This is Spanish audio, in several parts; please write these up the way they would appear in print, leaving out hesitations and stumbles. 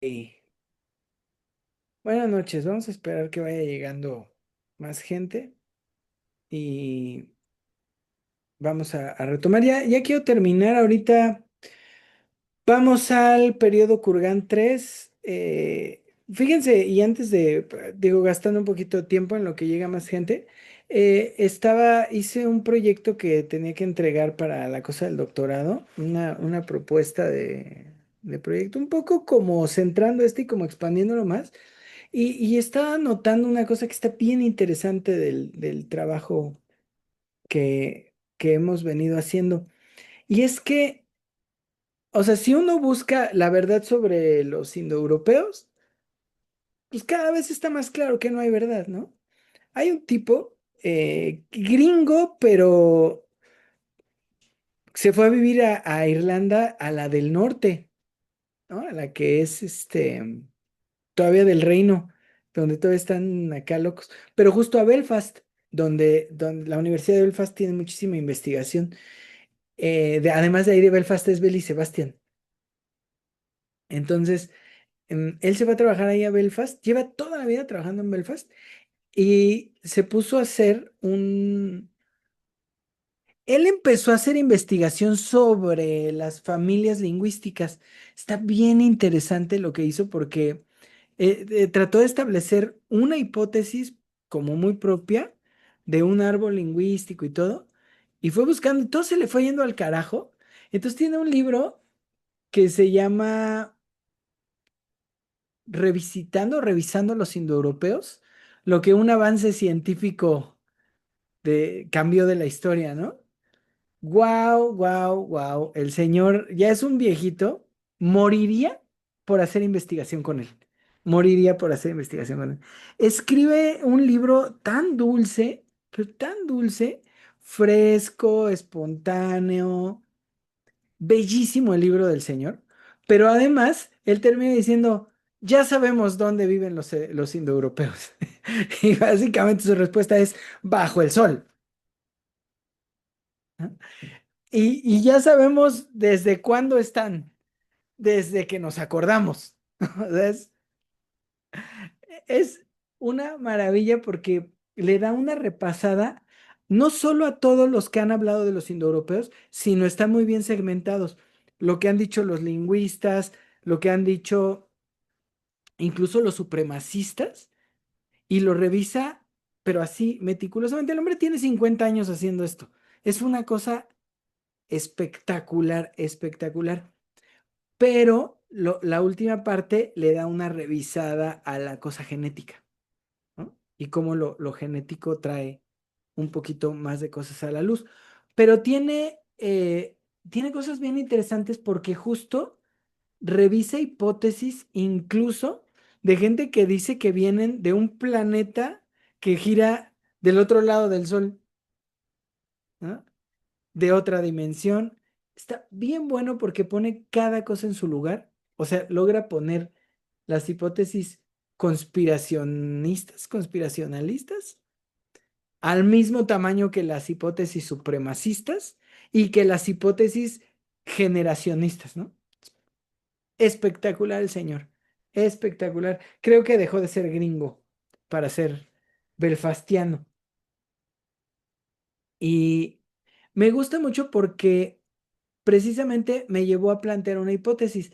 Hey, buenas noches, vamos a esperar que vaya llegando más gente y vamos a retomar. Ya quiero terminar ahorita. Vamos al periodo Kurgan 3. Fíjense, y antes de, digo, gastando un poquito de tiempo en lo que llega más gente, hice un proyecto que tenía que entregar para la cosa del doctorado, una propuesta de proyecto, un poco como centrando y como expandiéndolo más. Y estaba notando una cosa que está bien interesante del trabajo que hemos venido haciendo. Y es que, o sea, si uno busca la verdad sobre los indoeuropeos, pues cada vez está más claro que no hay verdad, ¿no? Hay un tipo gringo, pero se fue a vivir a Irlanda, a la del norte, ¿no? A la que es todavía del reino, donde todavía están acá locos, pero justo a Belfast, donde la Universidad de Belfast tiene muchísima investigación. Además de ahí de Belfast es Bell y Sebastian. Entonces, él se va a trabajar ahí a Belfast, lleva toda la vida trabajando en Belfast y se puso a hacer Él empezó a hacer investigación sobre las familias lingüísticas. Está bien interesante lo que hizo porque trató de establecer una hipótesis como muy propia de un árbol lingüístico y todo, y fue buscando, y todo se le fue yendo al carajo. Entonces tiene un libro que se llama Revisando los indoeuropeos, lo que un avance científico cambió de la historia, ¿no? Wow, wow, wow. El señor ya es un viejito. Moriría por hacer investigación con él. Moriría por hacer investigación con él. Escribe un libro tan dulce, pero tan dulce, fresco, espontáneo, bellísimo el libro del señor. Pero además, él termina diciendo, ya sabemos dónde viven los indoeuropeos. Y básicamente su respuesta es, bajo el sol. ¿No? Y ya sabemos desde cuándo están, desde que nos acordamos. O sea, es una maravilla porque le da una repasada no solo a todos los que han hablado de los indoeuropeos, sino están muy bien segmentados. Lo que han dicho los lingüistas, lo que han dicho incluso los supremacistas, y lo revisa, pero así meticulosamente. El hombre tiene 50 años haciendo esto. Es una cosa espectacular, espectacular. Pero la última parte le da una revisada a la cosa genética, ¿no? Y cómo lo genético trae un poquito más de cosas a la luz. Pero tiene cosas bien interesantes porque justo revisa hipótesis incluso de gente que dice que vienen de un planeta que gira del otro lado del Sol, ¿no? De otra dimensión. Está bien bueno porque pone cada cosa en su lugar. O sea, logra poner las hipótesis conspiracionalistas, al mismo tamaño que las hipótesis supremacistas y que las hipótesis generacionistas, ¿no? Espectacular el señor. Espectacular. Creo que dejó de ser gringo para ser belfastiano. Y me gusta mucho porque precisamente me llevó a plantear una hipótesis.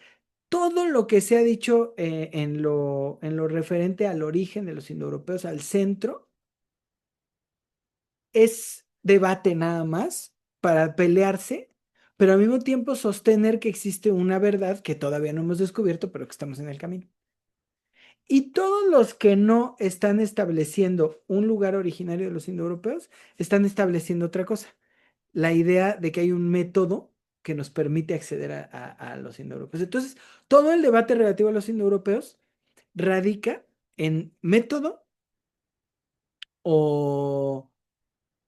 Todo lo que se ha dicho en lo referente al origen de los indoeuropeos, al centro, es debate nada más para pelearse, pero al mismo tiempo sostener que existe una verdad que todavía no hemos descubierto, pero que estamos en el camino. Y todos los que no están estableciendo un lugar originario de los indoeuropeos, están estableciendo otra cosa, la idea de que hay un método que nos permite acceder a los indoeuropeos. Entonces, todo el debate relativo a los indoeuropeos radica en método o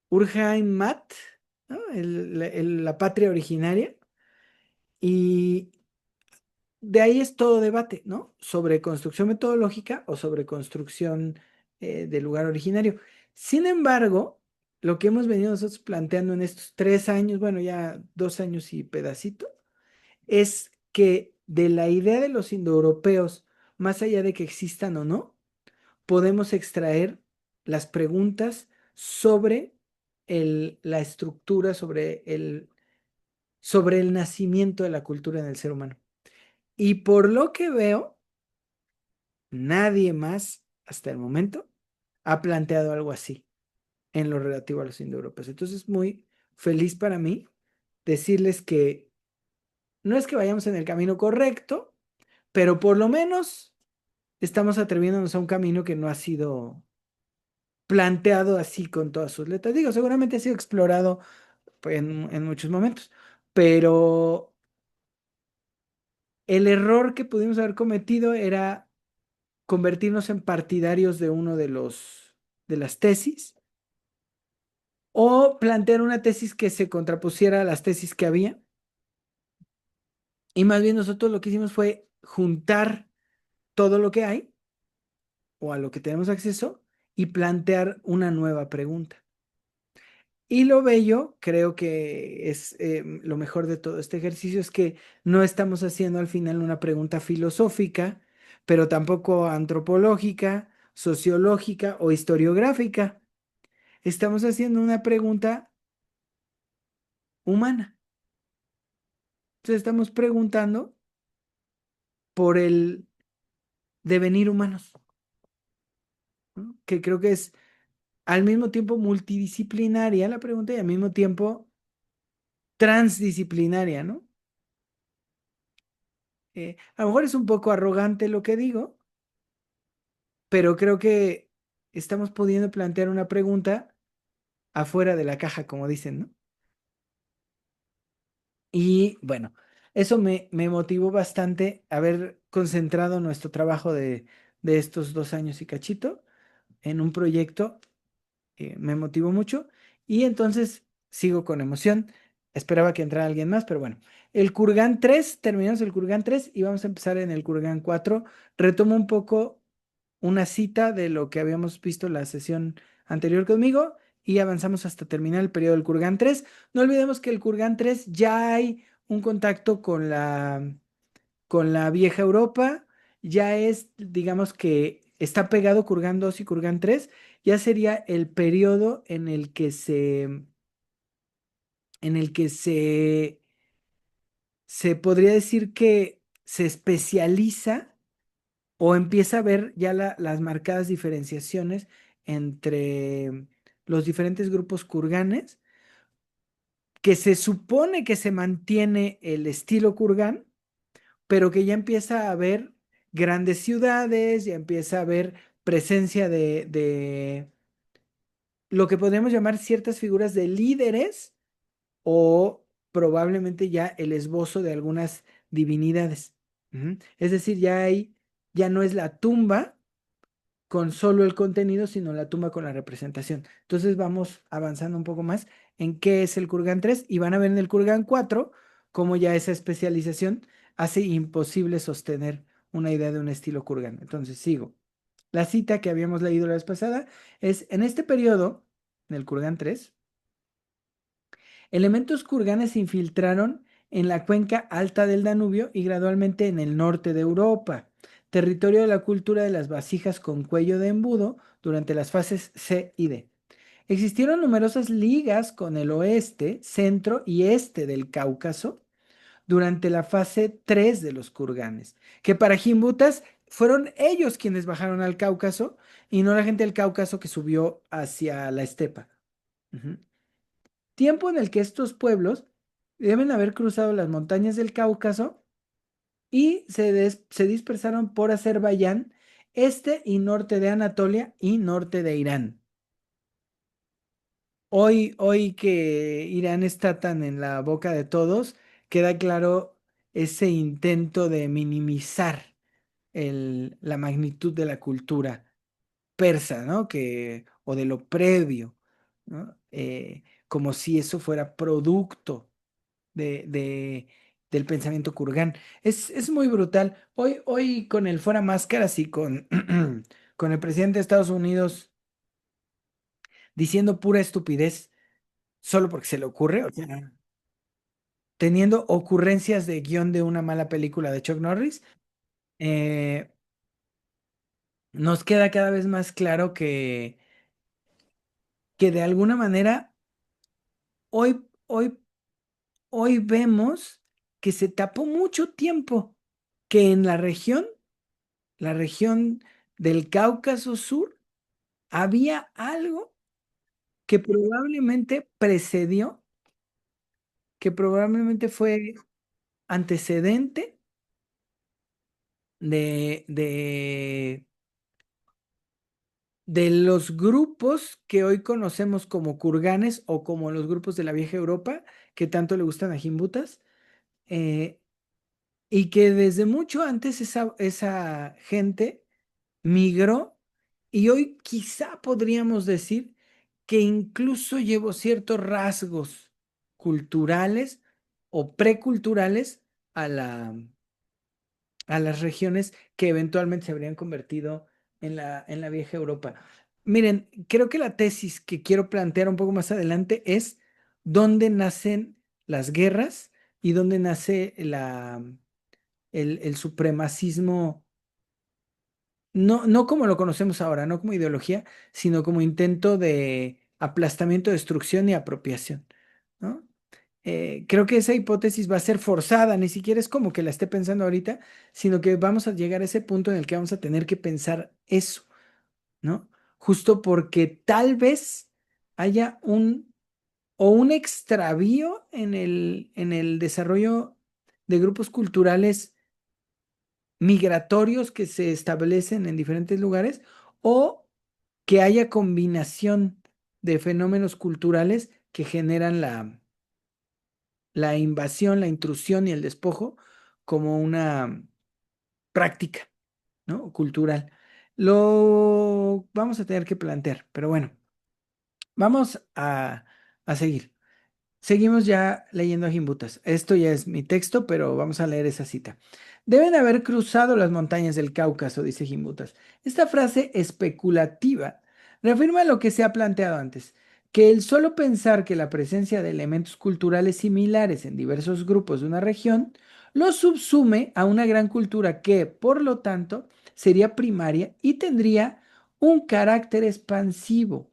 Urheim Mat, ¿no? La patria originaria, y de ahí es todo debate, ¿no? Sobre construcción metodológica o sobre construcción del lugar originario. Sin embargo, lo que hemos venido nosotros planteando en estos 3 años, bueno, ya 2 años y pedacito, es que de la idea de los indoeuropeos más allá de que existan o no, podemos extraer las preguntas sobre la estructura, sobre el nacimiento de la cultura en el ser humano. Y por lo que veo, nadie más hasta el momento ha planteado algo así en lo relativo a los indoeuropeos. Entonces, muy feliz para mí decirles que no es que vayamos en el camino correcto, pero por lo menos estamos atreviéndonos a un camino que no ha sido planteado así con todas sus letras. Digo, seguramente ha sido explorado pues, en muchos momentos, pero el error que pudimos haber cometido era convertirnos en partidarios de uno de las tesis o plantear una tesis que se contrapusiera a las tesis que había. Y más bien nosotros lo que hicimos fue juntar todo lo que hay o a lo que tenemos acceso y plantear una nueva pregunta. Y lo bello, creo que es lo mejor de todo este ejercicio, es que no estamos haciendo al final una pregunta filosófica, pero tampoco antropológica, sociológica o historiográfica. Estamos haciendo una pregunta humana. Entonces estamos preguntando por el devenir humanos, ¿no? Que creo que es al mismo tiempo multidisciplinaria la pregunta y al mismo tiempo transdisciplinaria, ¿no? A lo mejor es un poco arrogante lo que digo, pero creo que estamos pudiendo plantear una pregunta afuera de la caja, como dicen, ¿no? Y bueno, eso me motivó bastante haber concentrado nuestro trabajo de estos 2 años y cachito en un proyecto. Me motivó mucho y entonces sigo con emoción. Esperaba que entrara alguien más, pero bueno. El Kurgan 3 terminamos el Kurgan 3 y vamos a empezar en el Kurgan 4. Retomo un poco una cita de lo que habíamos visto en la sesión anterior conmigo y avanzamos hasta terminar el periodo del Kurgan 3. No olvidemos que el Kurgan 3 ya hay un contacto con la vieja Europa, ya es, digamos que está pegado Kurgan 2 y Kurgan 3, ya sería el periodo en el que se podría decir que se especializa o empieza a ver ya las marcadas diferenciaciones entre los diferentes grupos kurganes, que se supone que se mantiene el estilo kurgán, pero que ya empieza a haber grandes ciudades, ya empieza a haber presencia de lo que podríamos llamar ciertas figuras de líderes o probablemente ya el esbozo de algunas divinidades. Ujú. Es decir, ya no es la tumba con solo el contenido, sino la tumba con la representación. Entonces vamos avanzando un poco más en qué es el Kurgan 3 y van a ver en el Kurgan 4 cómo ya esa especialización hace imposible sostener una idea de un estilo Kurgan. Entonces sigo. La cita que habíamos leído la vez pasada es, en este periodo, en el Kurgan 3, elementos kurganes se infiltraron en la cuenca alta del Danubio y gradualmente en el norte de Europa, territorio de la cultura de las vasijas con cuello de embudo durante las fases C y D. Existieron numerosas ligas con el oeste, centro y este del Cáucaso durante la fase 3 de los kurganes, que para Jimbutas fueron ellos quienes bajaron al Cáucaso y no la gente del Cáucaso que subió hacia la estepa. Ujú. Tiempo en el que estos pueblos deben haber cruzado las montañas del Cáucaso y se dispersaron por Azerbaiyán, este y norte de Anatolia y norte de Irán. Hoy que Irán está tan en la boca de todos, queda claro ese intento de minimizar la magnitud de la cultura persa, ¿no? O de lo previo, ¿no? Como si eso fuera producto del pensamiento kurgán. Es muy brutal. Hoy con el fuera máscaras y con el presidente de Estados Unidos diciendo pura estupidez solo porque se le ocurre, o sea, teniendo ocurrencias de guión de una mala película de Chuck Norris. nos queda cada vez más claro que de alguna manera hoy, hoy, hoy vemos que se tapó mucho tiempo, que en la región del Cáucaso Sur, había algo que probablemente precedió, que probablemente fue antecedente de de los grupos que hoy conocemos como kurganes o como los grupos de la vieja Europa, que tanto le gustan a Jimbutas, eh, y que desde mucho antes esa gente migró y hoy quizá podríamos decir que incluso llevó ciertos rasgos culturales o preculturales a a las regiones que eventualmente se habrían convertido en en la vieja Europa. Miren, creo que la tesis que quiero plantear un poco más adelante es dónde nacen las guerras y dónde nace el supremacismo, no como lo conocemos ahora, no como ideología, sino como intento de aplastamiento, destrucción y apropiación, ¿no? Creo que esa hipótesis va a ser forzada, ni siquiera es como que la esté pensando ahorita, sino que vamos a llegar a ese punto en el que vamos a tener que pensar eso, ¿no? Justo porque tal vez haya un extravío en en el desarrollo de grupos culturales migratorios que se establecen en diferentes lugares o que haya combinación de fenómenos culturales que generan la invasión, la intrusión y el despojo como una práctica, ¿no? Cultural. Lo vamos a tener que plantear, pero bueno, vamos a seguir. Seguimos ya leyendo a Gimbutas. Esto ya es mi texto, pero vamos a leer esa cita. Deben haber cruzado las montañas del Cáucaso, dice Gimbutas. Esta frase especulativa reafirma lo que se ha planteado antes, que el solo pensar que la presencia de elementos culturales similares en diversos grupos de una región lo subsume a una gran cultura que, por lo tanto, sería primaria y tendría un carácter expansivo.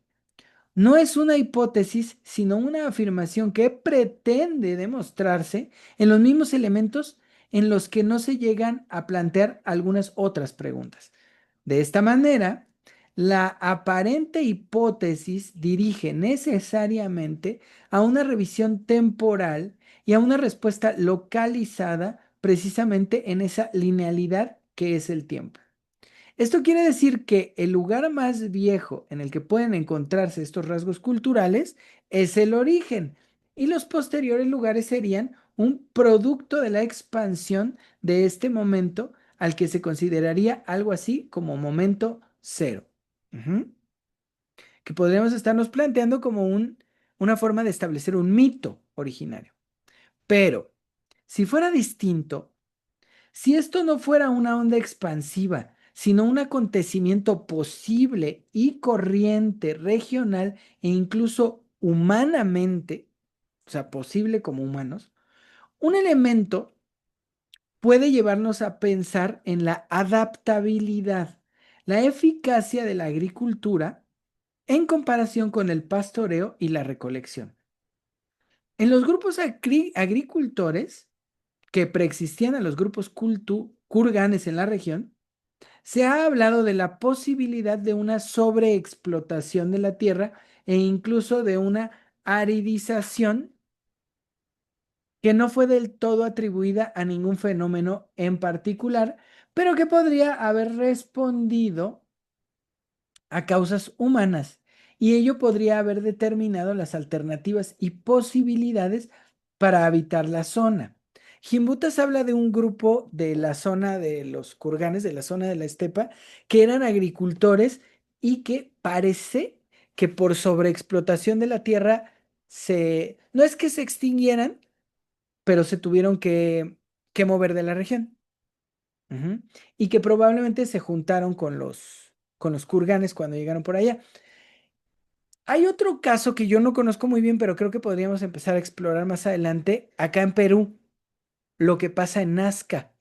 No es una hipótesis, sino una afirmación que pretende demostrarse en los mismos elementos en los que no se llegan a plantear algunas otras preguntas. De esta manera, la aparente hipótesis dirige necesariamente a una revisión temporal y a una respuesta localizada precisamente en esa linealidad que es el tiempo. Esto quiere decir que el lugar más viejo en el que pueden encontrarse estos rasgos culturales es el origen y los posteriores lugares serían un producto de la expansión de este momento al que se consideraría algo así como momento cero. Ujú. Que podríamos estarnos planteando como una forma de establecer un mito originario. Pero, si fuera distinto, si esto no fuera una onda expansiva, sino un acontecimiento posible y corriente regional e incluso humanamente, o sea, posible como humanos, un elemento puede llevarnos a pensar en la adaptabilidad, la eficacia de la agricultura en comparación con el pastoreo y la recolección. En los grupos agricultores que preexistían a los grupos kurganes en la región, se ha hablado de la posibilidad de una sobreexplotación de la tierra e incluso de una aridización que no fue del todo atribuida a ningún fenómeno en particular, pero que podría haber respondido a causas humanas y ello podría haber determinado las alternativas y posibilidades para habitar la zona. Gimbutas habla de un grupo de la zona de los kurganes, de la zona de la estepa, que eran agricultores y que parece que por sobreexplotación de la tierra no es que se extinguieran, pero se tuvieron que mover de la región. Ujú. Y que probablemente se juntaron con con los kurganes cuando llegaron por allá. Hay otro caso que yo no conozco muy bien, pero creo que podríamos empezar a explorar más adelante, acá en Perú, lo que pasa en Nazca,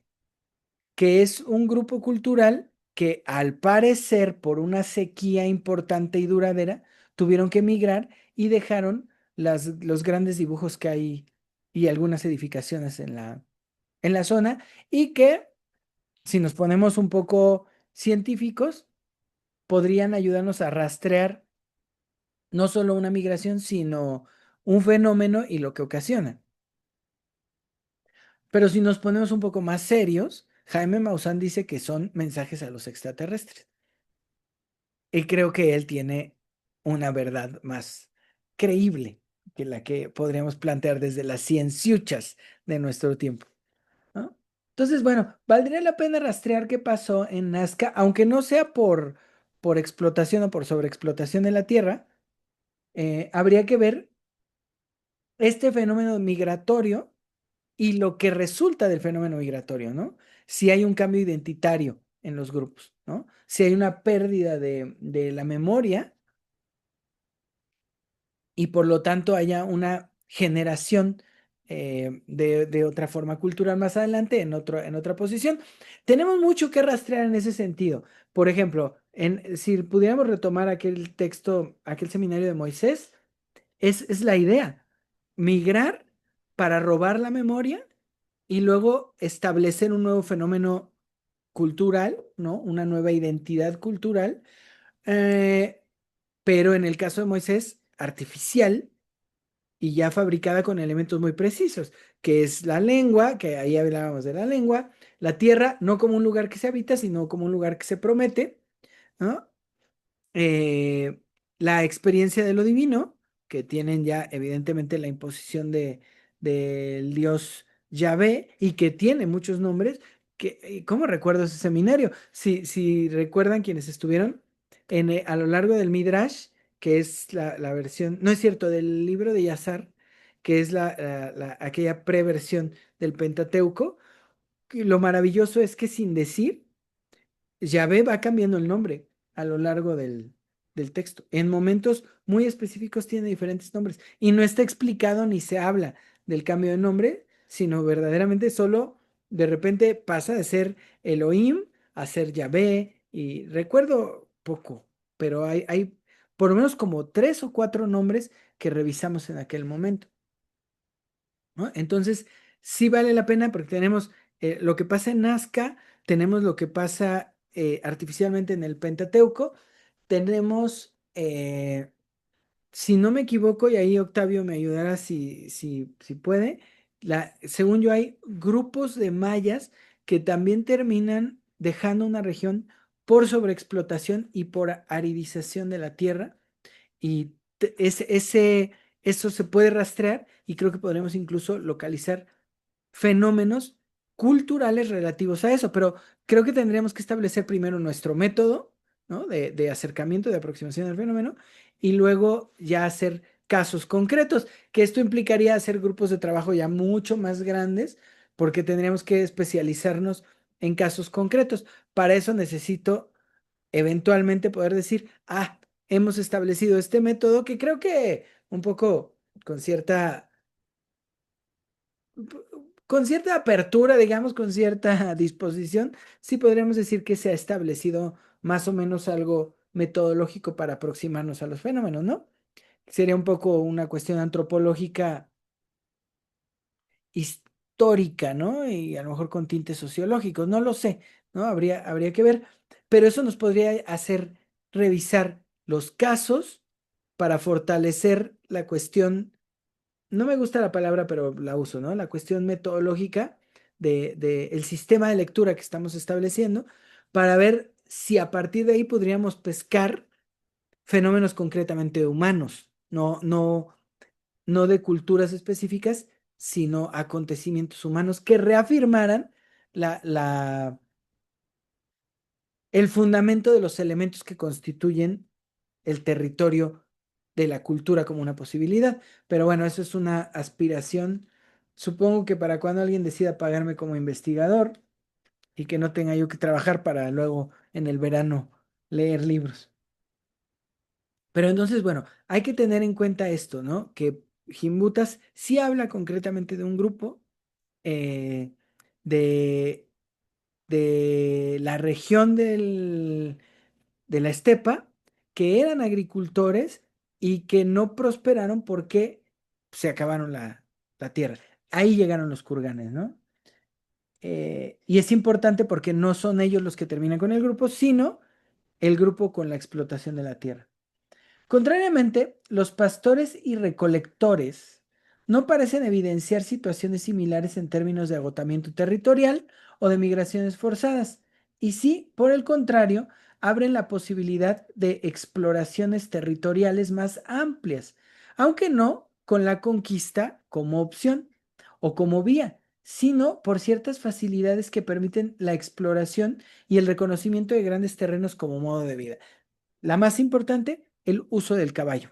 que es un grupo cultural. que al parecer por una sequía importante y duradera tuvieron que emigrar y dejaron los grandes dibujos que hay y algunas edificaciones en la zona y que si nos ponemos un poco científicos podrían ayudarnos a rastrear no solo una migración, sino un fenómeno y lo que ocasiona. Pero si nos ponemos un poco más serios, Jaime Maussan dice que son mensajes a los extraterrestres. Y creo que él tiene una verdad más creíble que la que podríamos plantear desde las cienciuchas de nuestro tiempo, ¿no? Entonces, bueno, valdría la pena rastrear qué pasó en Nazca, aunque no sea por explotación o por sobreexplotación de la Tierra, habría que ver este fenómeno migratorio y lo que resulta del fenómeno migratorio, ¿no? Si hay un cambio identitario en los grupos, ¿no? Si hay una pérdida de la memoria y por lo tanto haya una generación de otra forma cultural más adelante en otra posición. Tenemos mucho que rastrear en ese sentido. Por ejemplo, si pudiéramos retomar aquel texto, aquel seminario de Moisés, es la idea, migrar para robar la memoria y luego establecer un nuevo fenómeno cultural, ¿no? Una nueva identidad cultural, eh, pero en el caso de Moisés, artificial y ya fabricada con elementos muy precisos, que es la lengua, que ahí hablábamos de la lengua, la tierra, no como un lugar que se habita, sino como un lugar que se promete, ¿no? eh, la experiencia de lo divino, que tienen ya evidentemente la imposición del dios Yahvé y que tiene muchos nombres. ¿Cómo recuerdo ese seminario? Si recuerdan quienes estuvieron a lo largo del Midrash, que es la versión, no es cierto, del libro de Yazar, que es aquella preversión del Pentateuco, y lo maravilloso es que sin decir, Yahvé va cambiando el nombre a lo largo del texto. En momentos muy específicos tiene diferentes nombres y no está explicado ni se habla del cambio de nombre, sino verdaderamente solo de repente pasa de ser Elohim a ser Yahvé y recuerdo poco, pero hay por lo menos como tres o cuatro nombres que revisamos en aquel momento, ¿no? Entonces, sí vale la pena porque tenemos lo que pasa en Nazca, tenemos lo que pasa artificialmente en el Pentateuco, tenemos, si no me equivoco, y ahí Octavio me ayudará si puede, según yo hay grupos de mayas que también terminan dejando una región por sobreexplotación y por aridización de la tierra y eso se puede rastrear y creo que podremos incluso localizar fenómenos culturales relativos a eso, pero creo que tendríamos que establecer primero nuestro método, ¿no? De acercamiento, de aproximación al fenómeno y luego ya hacer casos concretos, que esto implicaría hacer grupos de trabajo ya mucho más grandes porque tendríamos que especializarnos en casos concretos. Para eso necesito eventualmente poder decir, hemos establecido este método que creo que un poco con cierta, con cierta apertura, digamos, con cierta disposición, sí podríamos decir que se ha establecido más o menos algo metodológico para aproximarnos a los fenómenos, ¿no? Sería un poco una cuestión antropológica histórica, ¿no? Y a lo mejor con tintes sociológicos, no lo sé, ¿no? Habría que ver, pero eso nos podría hacer revisar los casos para fortalecer la cuestión, no me gusta la palabra, pero la uso, ¿no? La cuestión metodológica de el sistema de lectura que estamos estableciendo para ver si a partir de ahí podríamos pescar fenómenos concretamente humanos, no de culturas específicas, sino acontecimientos humanos que reafirmaran la, la, el fundamento de los elementos que constituyen el territorio de la cultura como una posibilidad. Pero bueno, eso es una aspiración. Supongo que para cuando alguien decida pagarme como investigador y que no tenga yo que trabajar para luego en el verano leer libros. Pero entonces, bueno, hay que tener en cuenta esto, ¿no? Que Gimbutas sí habla concretamente de un grupo eh, de, de la región de la estepa que eran agricultores y que no prosperaron porque se acabaron la tierra. Ahí llegaron los kurganes, ¿no? Y es importante porque no son ellos los que terminan con el grupo, sino el grupo con la explotación de la tierra. Contrariamente, los pastores y recolectores no parecen evidenciar situaciones similares en términos de agotamiento territorial o de migraciones forzadas, y sí, por el contrario, abren la posibilidad de exploraciones territoriales más amplias, aunque no con la conquista como opción o como vía, sino por ciertas facilidades que permiten la exploración y el reconocimiento de grandes terrenos como modo de vida. La más importante, el uso del caballo.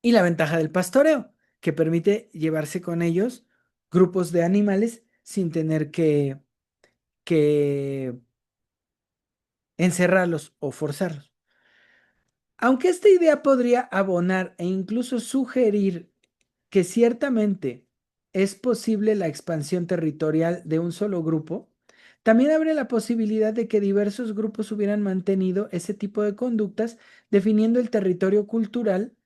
Y la ventaja del pastoreo, que permite llevarse con ellos grupos de animales sin tener que encerrarlos o forzarlos. Aunque esta idea podría abonar e incluso sugerir que ciertamente es posible la expansión territorial de un solo grupo, también abre la posibilidad de que diversos grupos hubieran mantenido ese tipo de conductas, definiendo el territorio cultural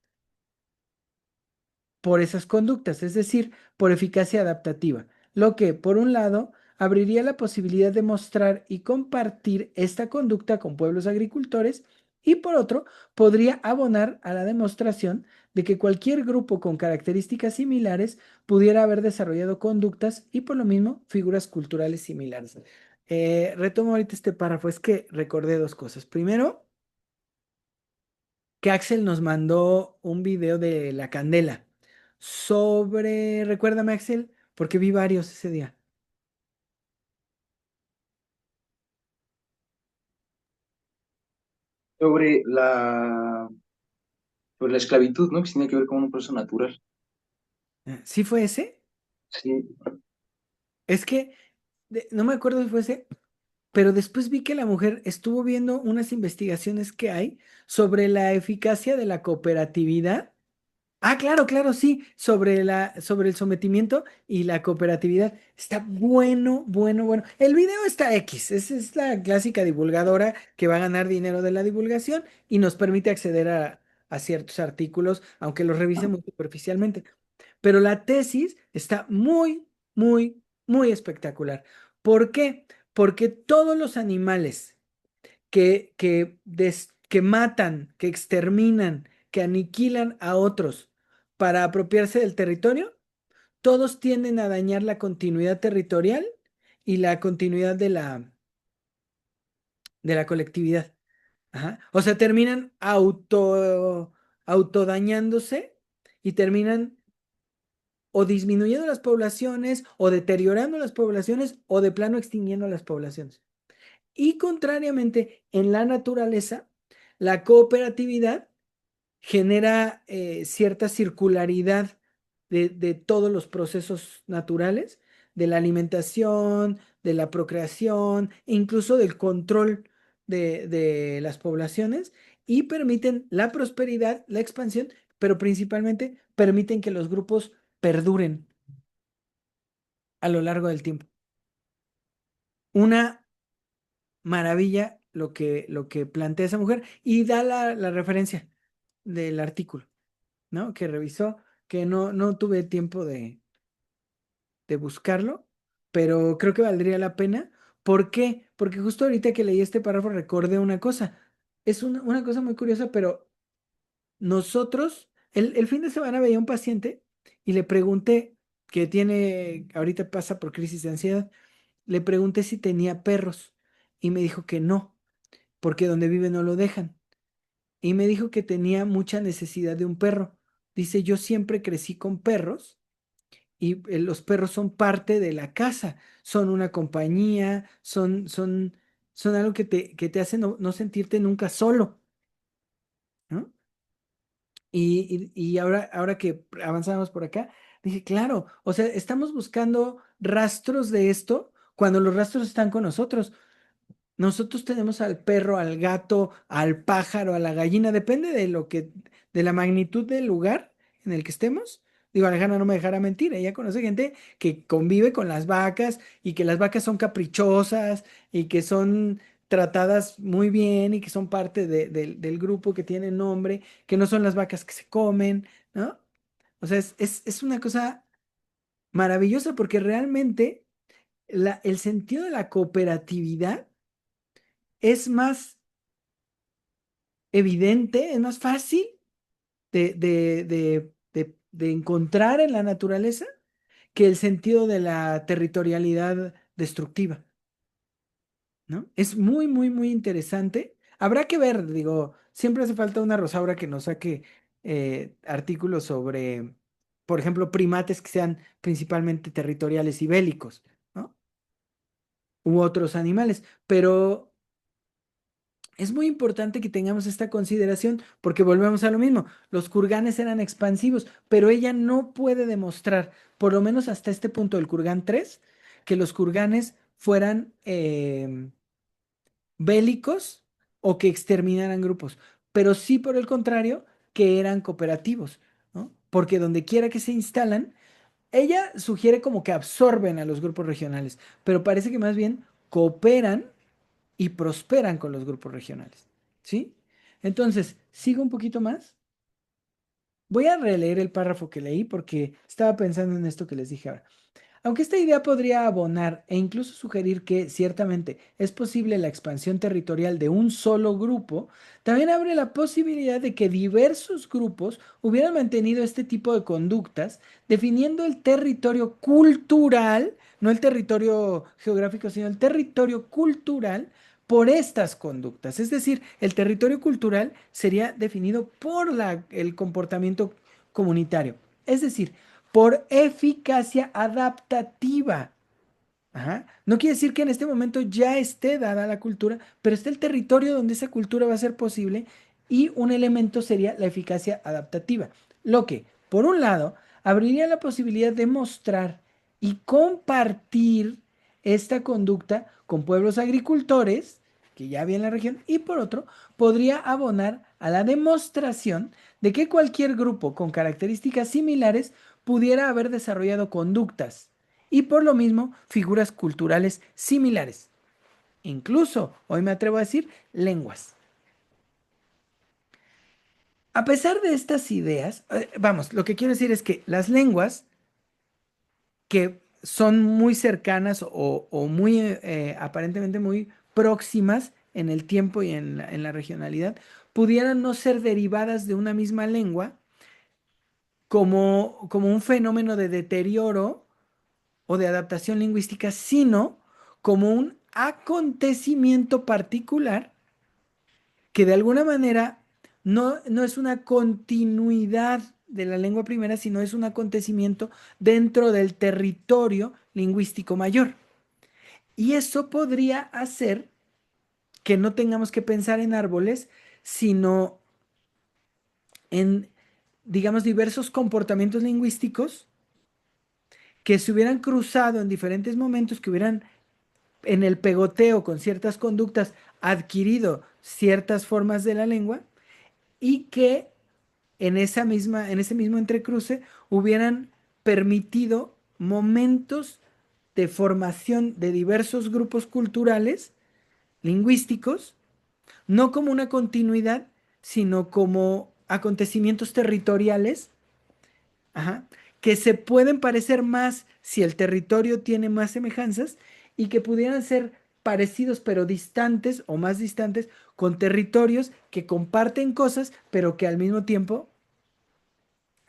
por esas conductas, es decir, por eficacia adaptativa, lo que, por un lado, abriría la posibilidad de mostrar y compartir esta conducta con pueblos agricultores y, por otro, podría abonar a la demostración de que cualquier grupo con características similares pudiera haber desarrollado conductas y, por lo mismo, figuras culturales similares. Retomo ahorita este párrafo, es que recordé dos cosas. Primero, que Axel nos mandó un video de la candela sobre, recuérdame Axel, porque vi varios ese día. sobre la, sobre la esclavitud, ¿no? Que tiene que ver con un proceso natural. ¿Sí fue ese? Sí, Es que no me acuerdo si fue ese, pero después vi que la mujer estuvo viendo unas investigaciones que hay sobre la eficacia de la cooperatividad. Ah, claro, claro, sí, sobre el sometimiento y la cooperatividad. Está bueno, bueno, bueno. El video está X, es la clásica divulgadora que va a ganar dinero de la divulgación y nos permite acceder a ciertos artículos, aunque los revisemos superficialmente. Pero la tesis está muy, muy, muy espectacular. ¿Por qué? Porque todos los animales que matan, que exterminan, que aniquilan a otros para apropiarse del territorio, todos tienden a dañar la continuidad territorial y la continuidad de la colectividad. Ajá. O sea, terminan autodañándose y terminan o disminuyendo las poblaciones, o deteriorando las poblaciones, o de plano extinguiendo las poblaciones. Y contrariamente, en la naturaleza, la cooperatividad genera cierta circularidad de todos los procesos naturales, de la alimentación, de la procreación, e incluso del control de las poblaciones, y permiten la prosperidad, la expansión, pero principalmente permiten que los grupos perduren a lo largo del tiempo. Una maravilla lo que plantea esa mujer y da la referencia del artículo, ¿no? Que revisó, que no tuve tiempo de buscarlo, pero creo que valdría la pena. ¿Por qué? Porque justo ahorita que leí este párrafo recordé una cosa. Es una cosa muy curiosa, pero nosotros, el fin de semana veía a un paciente y le pregunté, que tiene, ahorita pasa por crisis de ansiedad, le pregunté si tenía perros y me dijo que no, porque donde vive no lo dejan. Y me dijo que tenía mucha necesidad de un perro. Dice, yo siempre crecí con perros y los perros son parte de la casa, son una compañía, son algo que te hace no sentirte nunca solo, ¿no? Y ahora que avanzamos por acá, dije, claro, o sea, estamos buscando rastros de esto cuando los rastros están con nosotros. Nosotros tenemos al perro, al gato, al pájaro, a la gallina, depende de de la magnitud del lugar en el que estemos. Digo, Alejandra no me dejará mentir, ella conoce gente que convive con las vacas y que las vacas son caprichosas y que son tratadas muy bien y que son parte del grupo que tiene nombre, que no son las vacas que se comen, ¿no? O sea, es una cosa maravillosa porque realmente el sentido de la cooperatividad es más evidente, es más fácil de encontrar en la naturaleza que el sentido de la territorialidad destructiva, ¿no? Es muy, muy, muy interesante. Habrá que ver, digo, siempre hace falta una Rosaura que nos saque artículos sobre, por ejemplo, primates que sean principalmente territoriales y bélicos, ¿no? U otros animales, pero es muy importante que tengamos esta consideración porque volvemos a lo mismo. Los kurganes eran expansivos, pero ella no puede demostrar, por lo menos hasta este punto del Kurgán 3, que los kurganes fueran bélicos o que exterminaran grupos, pero sí por el contrario, que eran cooperativos, ¿no? Porque donde quiera que se instalan, ella sugiere como que absorben a los grupos regionales, pero parece que más bien cooperan y prosperan con los grupos regionales. ¿Sí? Entonces, sigo un poquito más. Voy a releer el párrafo que leí porque estaba pensando en esto que les dije ahora. Aunque esta idea podría abonar e incluso sugerir que ciertamente es posible la expansión territorial de un solo grupo, también abre la posibilidad de que diversos grupos hubieran mantenido este tipo de conductas, definiendo el territorio cultural, no el territorio geográfico, sino el territorio cultural por estas conductas. Es decir, el territorio cultural sería definido por el comportamiento comunitario. Es decir, por eficacia adaptativa. Ajá. No quiere decir que en este momento ya esté dada la cultura, pero está el territorio donde esa cultura va a ser posible y un elemento sería la eficacia adaptativa. Lo que, por un lado, abriría la posibilidad de mostrar y compartir esta conducta con pueblos agricultores que ya había en la región y por otro, podría abonar a la demostración de que cualquier grupo con características similares pudiera haber desarrollado conductas y por lo mismo figuras culturales similares. Incluso, hoy me atrevo a decir, lenguas. A pesar de estas ideas, vamos, lo que quiero decir es que las lenguas que son muy cercanas o muy aparentemente muy próximas en el tiempo y en la regionalidad, pudieran no ser derivadas de una misma lengua como un fenómeno de deterioro o de adaptación lingüística, sino como un acontecimiento particular que de alguna manera no es una continuidad de la lengua primera, sino es un acontecimiento dentro del territorio lingüístico mayor. Y eso podría hacer que no tengamos que pensar en árboles, sino en, digamos, diversos comportamientos lingüísticos que se hubieran cruzado en diferentes momentos, que hubieran en el pegoteo con ciertas conductas adquirido ciertas formas de la lengua y que en ese mismo entrecruce hubieran permitido momentos de formación de diversos grupos culturales, lingüísticos, no como una continuidad, sino como acontecimientos territoriales, ajá, que se pueden parecer más si el territorio tiene más semejanzas y que pudieran ser parecidos pero distantes o más distantes con territorios que comparten cosas pero que al mismo tiempo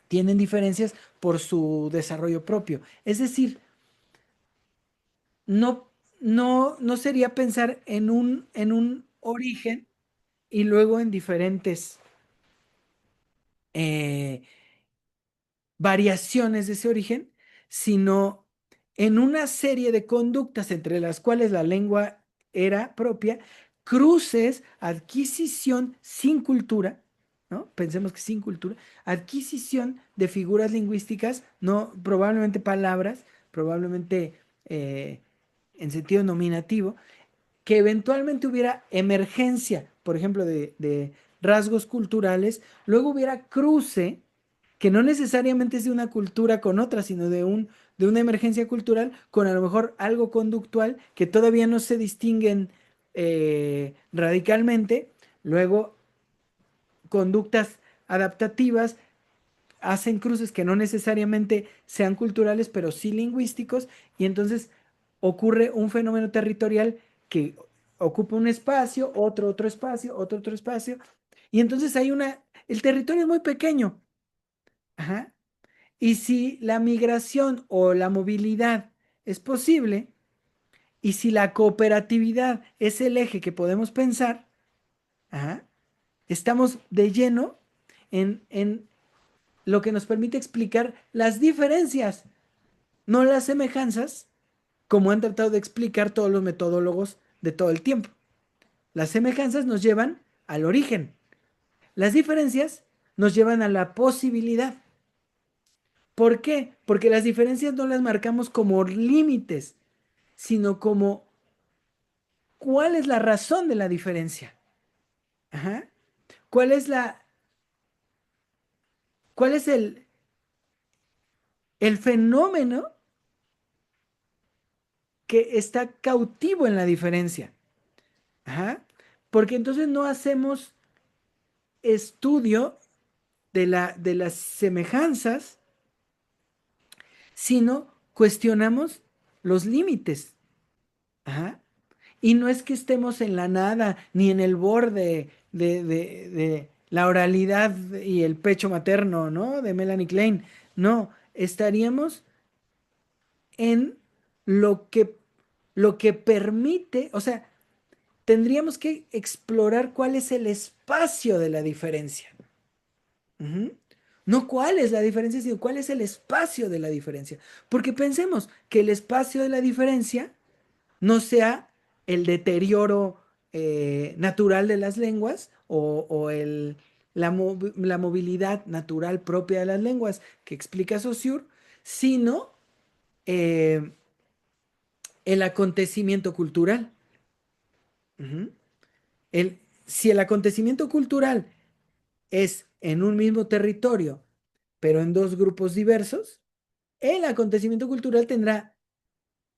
tienen diferencias por su desarrollo propio. Es decir, no, no sería pensar en un origen y luego en diferentes eh, variaciones de ese origen, sino en una serie de conductas entre las cuales la lengua era propia, cruces, adquisición sin cultura, ¿no? Pensemos que sin cultura, adquisición de figuras lingüísticas, no, probablemente palabras, probablemente eh, en sentido nominativo, que eventualmente hubiera emergencia, por ejemplo, de rasgos culturales, luego hubiera cruce que no necesariamente es de una cultura con otra, sino de una emergencia cultural con a lo mejor algo conductual que todavía no se distinguen radicalmente. Luego, conductas adaptativas hacen cruces que no necesariamente sean culturales, pero sí lingüísticos, y entonces ocurre un fenómeno territorial que ocupa un espacio, otro espacio, otro espacio, y entonces el territorio es muy pequeño. Ajá. Y si la migración o la movilidad es posible, y si la cooperatividad es el eje que podemos pensar, ajá, estamos de lleno en lo que nos permite explicar las diferencias, no las semejanzas, como han tratado de explicar todos los metodólogos de todo el tiempo. Las semejanzas nos llevan al origen, las diferencias nos llevan a la posibilidad. ¿Por qué? Porque las diferencias no las marcamos como límites, sino como cuál es la razón de la diferencia. Ajá. ¿Cuál es cuál es el fenómeno que está cautivo en la diferencia? Ajá. Porque entonces no hacemos estudio de las semejanzas, sino cuestionamos los límites. Ajá. Y no es que estemos en la nada, ni en el borde de la oralidad y el pecho materno, ¿no? De Melanie Klein. No, estaríamos en lo que, lo que permite, o sea, tendríamos que explorar cuál es el espacio de la diferencia. Ujú. No cuál es la diferencia, sino cuál es el espacio de la diferencia. Porque pensemos que el espacio de la diferencia no sea el deterioro natural de las lenguas o la movilidad natural propia de las lenguas que explica Saussure, sino eh, el acontecimiento cultural. Ujú. Si el acontecimiento cultural es en un mismo territorio, pero en dos grupos diversos, el acontecimiento cultural tendrá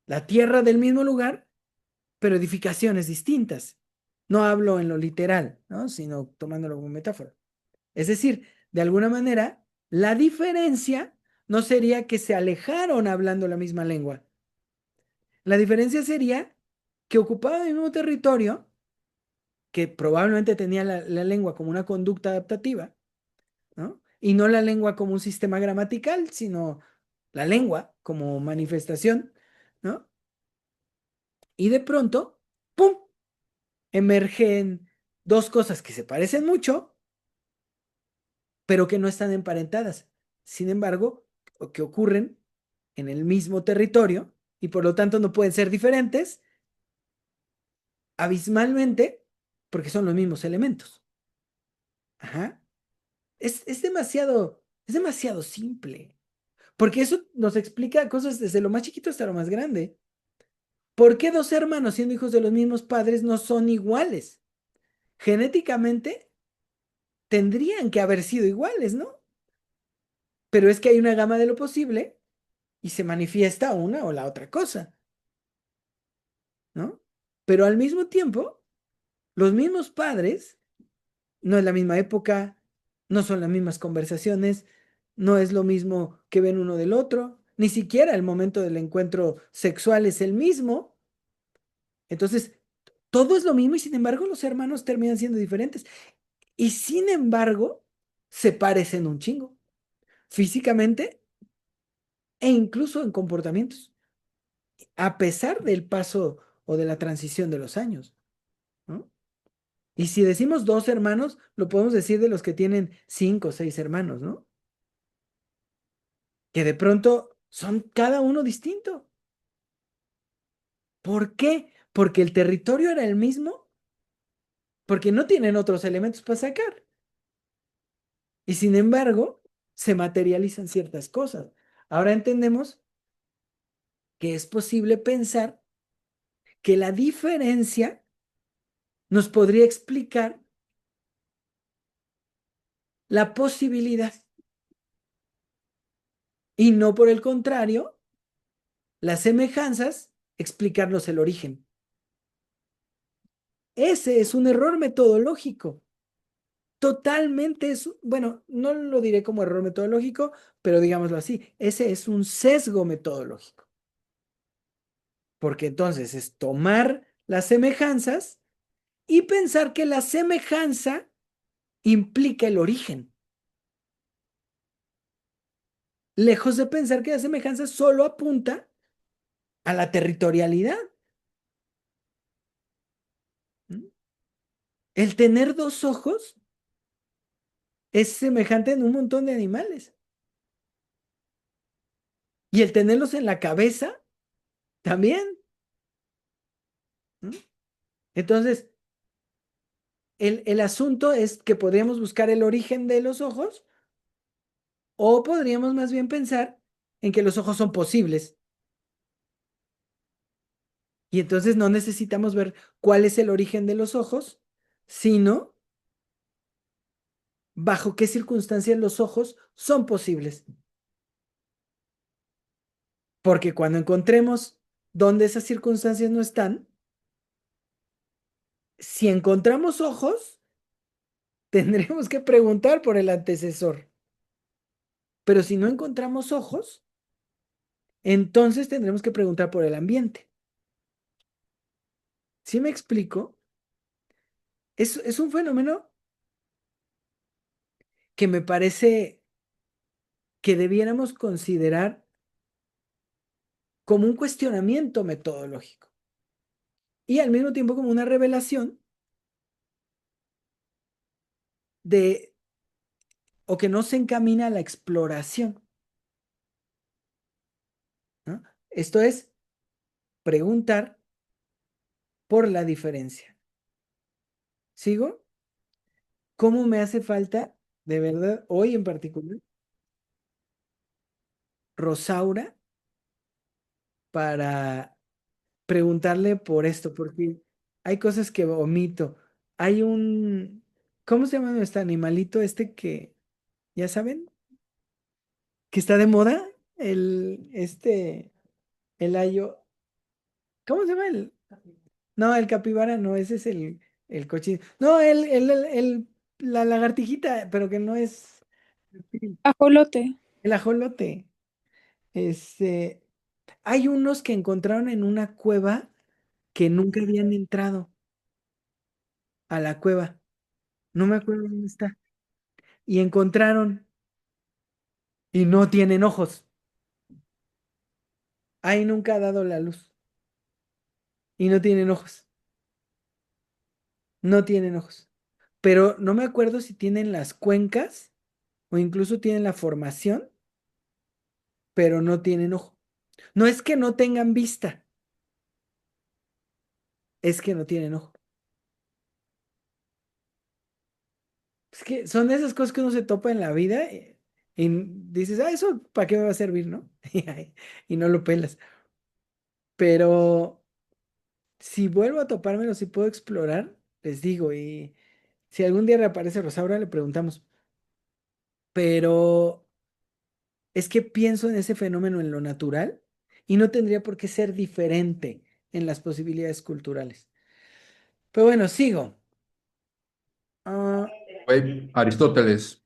la tierra del mismo lugar, pero edificaciones distintas. No hablo en lo literal, ¿no? Sino tomándolo como metáfora. Es decir, de alguna manera, la diferencia no sería que se alejaron hablando la misma lengua. La diferencia sería que ocupaban el mismo territorio, que probablemente tenía la lengua como una conducta adaptativa, ¿no? Y no la lengua como un sistema gramatical, sino la lengua como manifestación, ¿no? Y de pronto, ¡pum!, emergen dos cosas que se parecen mucho, pero que no están emparentadas. Sin embargo, que ocurren en el mismo territorio y por lo tanto no pueden ser diferentes abismalmente porque son los mismos elementos. Ajá. Es demasiado simple, porque eso nos explica cosas desde lo más chiquito hasta lo más grande. ¿Por qué dos hermanos siendo hijos de los mismos padres no son iguales? Genéticamente tendrían que haber sido iguales, ¿no? Pero es que hay una gama de lo posible y se manifiesta una o la otra cosa, ¿no? Pero al mismo tiempo, los mismos padres, no es la misma época, no son las mismas conversaciones, no es lo mismo que ven uno del otro, ni siquiera el momento del encuentro sexual es el mismo. Entonces, todo es lo mismo y sin embargo los hermanos terminan siendo diferentes. Y sin embargo, se parecen un chingo, físicamente e incluso en comportamientos, a pesar del paso o de la transición de los años, ¿no? Y si decimos dos hermanos, lo podemos decir de los que tienen cinco o seis hermanos, ¿no? Que de pronto son cada uno distinto. ¿Por qué? Porque el territorio era el mismo, porque no tienen otros elementos para sacar. Y sin embargo, se materializan ciertas cosas. Ahora entendemos que es posible pensar que la diferencia nos podría explicar la posibilidad. Y no por el contrario, las semejanzas, explicarnos el origen. Ese es un error metodológico. Totalmente es, bueno, no lo diré como error metodológico, pero digámoslo así, ese es un sesgo metodológico. Porque entonces es tomar las semejanzas y pensar que la semejanza implica el origen, lejos de pensar que la semejanza solo apunta a la territorialidad. ¿Mm? El tener dos ojos es semejante en un montón de animales y el tenerlos en la cabeza también. ¿Mm? Entonces, el asunto es que podríamos buscar el origen de los ojos o podríamos más bien pensar en que los ojos son posibles y entonces no necesitamos ver cuál es el origen de los ojos, sino bajo qué circunstancias los ojos son posibles. Porque cuando encontremos dónde esas circunstancias no están, si encontramos ojos, tendremos que preguntar por el antecesor. Pero si no encontramos ojos, entonces tendremos que preguntar por el ambiente. ¿Sí me explico? Es un fenómeno que me parece que debiéramos considerar como un cuestionamiento metodológico y al mismo tiempo como una revelación de o que no se encamina a la exploración, ¿no? Esto es preguntar por la diferencia. ¿Sigo? ¿Cómo me hace falta, de verdad, hoy en particular, Rosaura para preguntarle por esto? Porque hay cosas que omito. Hay un, ¿cómo se llama nuestro animalito este que, ya saben, que está de moda? El ayo, ¿cómo se llama el? No, el capibara no, ese es el cochino. No, la lagartijita, pero que no es Ajolote. el ajolote. Este, hay unos que encontraron en una cueva que nunca habían entrado a la cueva. No me acuerdo dónde está. Y encontraron y no tienen ojos. Ahí nunca ha dado la luz. Y no tienen ojos. No tienen ojos. Pero no me acuerdo si tienen las cuencas o incluso tienen la formación, pero no tienen ojo. No es que no tengan vista, es que no tienen ojo. Es que son de esas cosas que uno se topa en la vida y dices, ah, eso para qué me va a servir, ¿no? Y no lo pelas. Pero si vuelvo a topármelo, si puedo explorar, les digo, y si algún día reaparece Rosaura, le preguntamos. Pero es que pienso en ese fenómeno en lo natural y no tendría por qué ser diferente en las posibilidades culturales. Pero bueno, sigo. Ah, Güey, Aristóteles.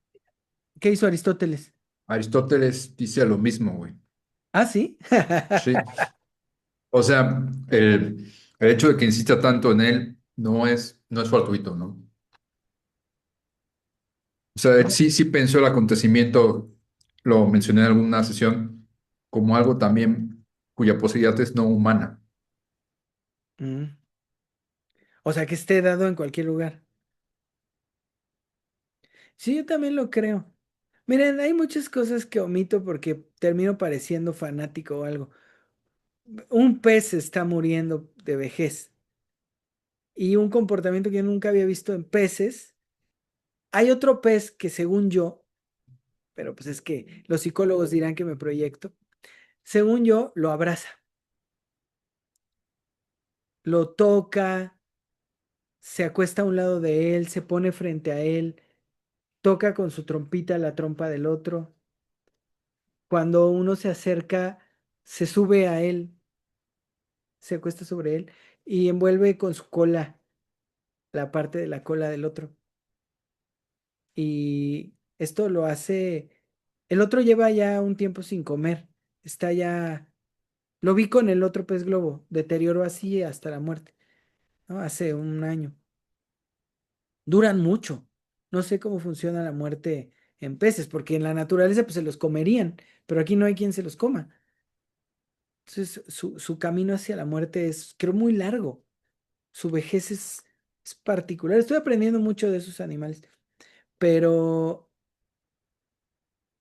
¿qué hizo Aristóteles? Aristóteles dice lo mismo, güey. Ah, sí. Sí. O sea, el hecho de que insista tanto en él no es fortuito, ¿no? O sea, él sí pensó el acontecimiento, lo mencioné en alguna sesión, como algo también cuya posibilidad es no humana. Mm. O sea, que esté dado en cualquier lugar. Sí, yo también lo creo. Miren, hay muchas cosas que omito porque termino pareciendo fanático o algo. Un pez se está muriendo de vejez y un comportamiento que yo nunca había visto en peces. Hay otro pez que según yo, pero pues es que los psicólogos dirán que me proyecto, según yo, lo abraza, lo toca, se acuesta a un lado de él, se pone frente a él, toca con su trompita la trompa del otro. Cuando uno se acerca, se sube a él, se acuesta sobre él y envuelve con su cola la parte de la cola del otro. Y esto lo hace, el otro lleva ya un tiempo sin comer, está ya, lo vi con el otro pez globo, deterioró así hasta la muerte, ¿no? Hace un año. Duran mucho. No sé cómo funciona la muerte en peces, porque en la naturaleza pues se los comerían, pero aquí no hay quien se los coma. Entonces su camino hacia la muerte es, creo, muy largo. Su vejez es particular. Estoy aprendiendo mucho de esos animales, pero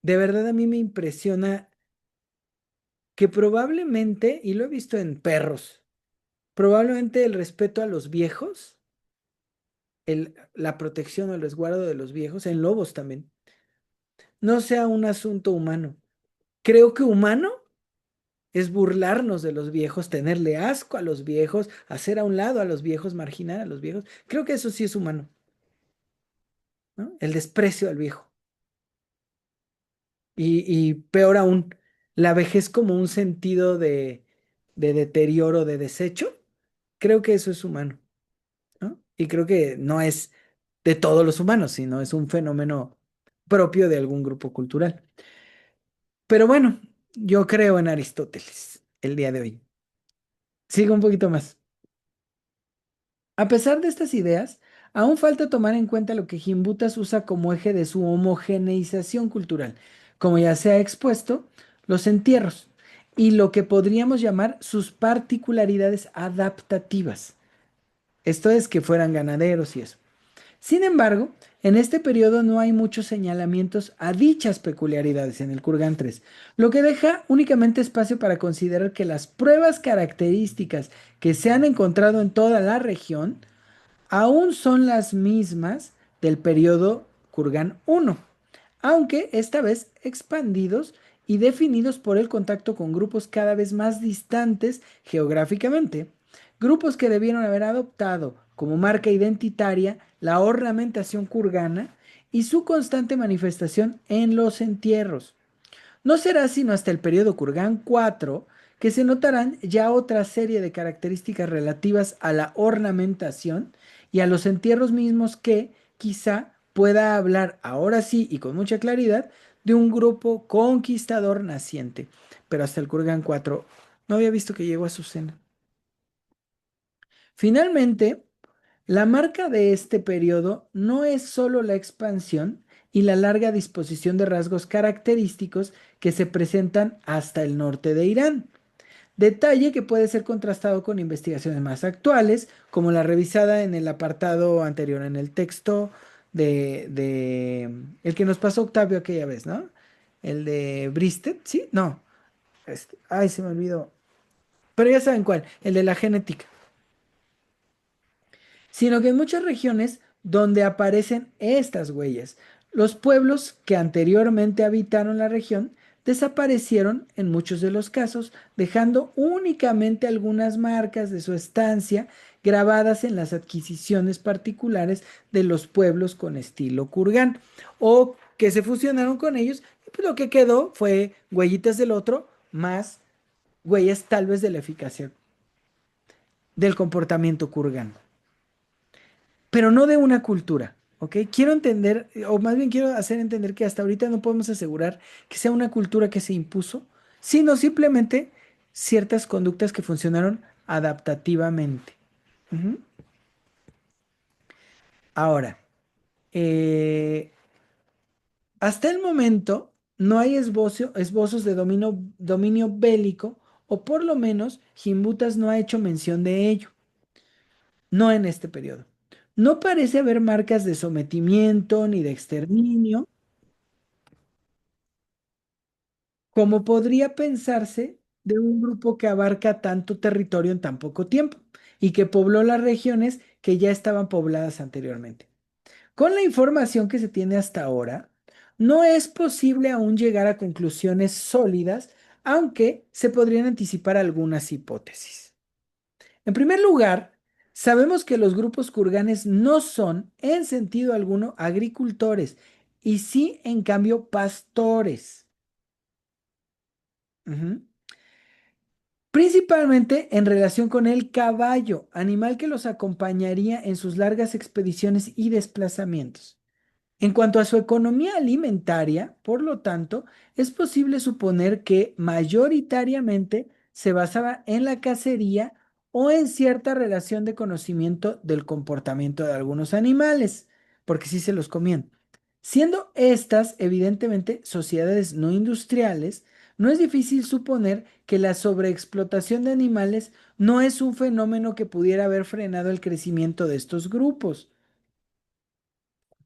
de verdad a mí me impresiona que probablemente, y lo he visto en perros, probablemente el respeto a los viejos, la protección o el resguardo de los viejos, en lobos también, no sea un asunto humano. Creo que humano es burlarnos de los viejos, tenerle asco a los viejos, hacer a un lado a los viejos, marginar a los viejos. Creo que eso sí es humano, ¿no? El desprecio al viejo. Y peor aún, la vejez como un sentido de deterioro, de desecho. Creo que eso es humano, ¿no? Y creo que no es de todos los humanos, sino es un fenómeno propio de algún grupo cultural. Pero bueno, yo creo en Aristóteles el día de hoy. Sigo un poquito más. A pesar de estas ideas, aún falta tomar en cuenta lo que Gimbutas usa como eje de su homogeneización cultural, como ya se ha expuesto, los entierros y lo que podríamos llamar sus particularidades adaptativas. Esto es que fueran ganaderos y eso. Sin embargo, en este periodo no hay muchos señalamientos a dichas peculiaridades en el Kurgan 3, lo que deja únicamente espacio para considerar que las pruebas características que se han encontrado en toda la región aún son las mismas del periodo Kurgan I, aunque esta vez expandidos y definidos por el contacto con grupos cada vez más distantes geográficamente, grupos que debieron haber adoptado como marca identitaria la ornamentación kurgana y su constante manifestación en los entierros. No será sino hasta el periodo Kurgan IV que se notarán ya otra serie de características relativas a la ornamentación y a los entierros mismos que quizá pueda hablar ahora sí y con mucha claridad de un grupo conquistador naciente. Pero hasta el Kurgan IV no había visto que llegó a su cena. Finalmente, la marca de este periodo no es solo la expansión y la larga disposición de rasgos característicos que se presentan hasta el norte de Irán. Detalle que puede ser contrastado con investigaciones más actuales, como la revisada en el apartado anterior, en el texto el que nos pasó Octavio aquella vez, ¿no? El de Bristed, ¿sí? No, ay, se me olvidó. Pero ya saben cuál, el de la genética, sino que en muchas regiones donde aparecen estas huellas, los pueblos que anteriormente habitaron la región desaparecieron en muchos de los casos, dejando únicamente algunas marcas de su estancia grabadas en las adquisiciones particulares de los pueblos con estilo kurgán o que se fusionaron con ellos, y pues lo que quedó fue huellitas del otro más huellas tal vez de la eficacia del comportamiento kurgán, pero no de una cultura, ¿ok? Quiero entender, o más bien quiero hacer entender que hasta ahorita no podemos asegurar que sea una cultura que se impuso, sino simplemente ciertas conductas que funcionaron adaptativamente. Ujú. Ahora, eh, hasta el momento no hay esbozos de dominio bélico, o por lo menos Gimbutas no ha hecho mención de ello. No en este periodo. No parece haber marcas de sometimiento ni de exterminio, como podría pensarse de un grupo que abarca tanto territorio en tan poco tiempo y que pobló las regiones que ya estaban pobladas anteriormente. Con la información que se tiene hasta ahora, no es posible aún llegar a conclusiones sólidas, aunque se podrían anticipar algunas hipótesis. En primer lugar, sabemos que los grupos kurganes no son, en sentido alguno, agricultores, y sí, en cambio, pastores. Ujú. Principalmente en relación con el caballo, animal que los acompañaría en sus largas expediciones y desplazamientos. En cuanto a su economía alimentaria, por lo tanto, es posible suponer que mayoritariamente se basaba en la cacería o en cierta relación de conocimiento del comportamiento de algunos animales, porque sí se los comían. Siendo estas, evidentemente, sociedades no industriales, no es difícil suponer que la sobreexplotación de animales no es un fenómeno que pudiera haber frenado el crecimiento de estos grupos.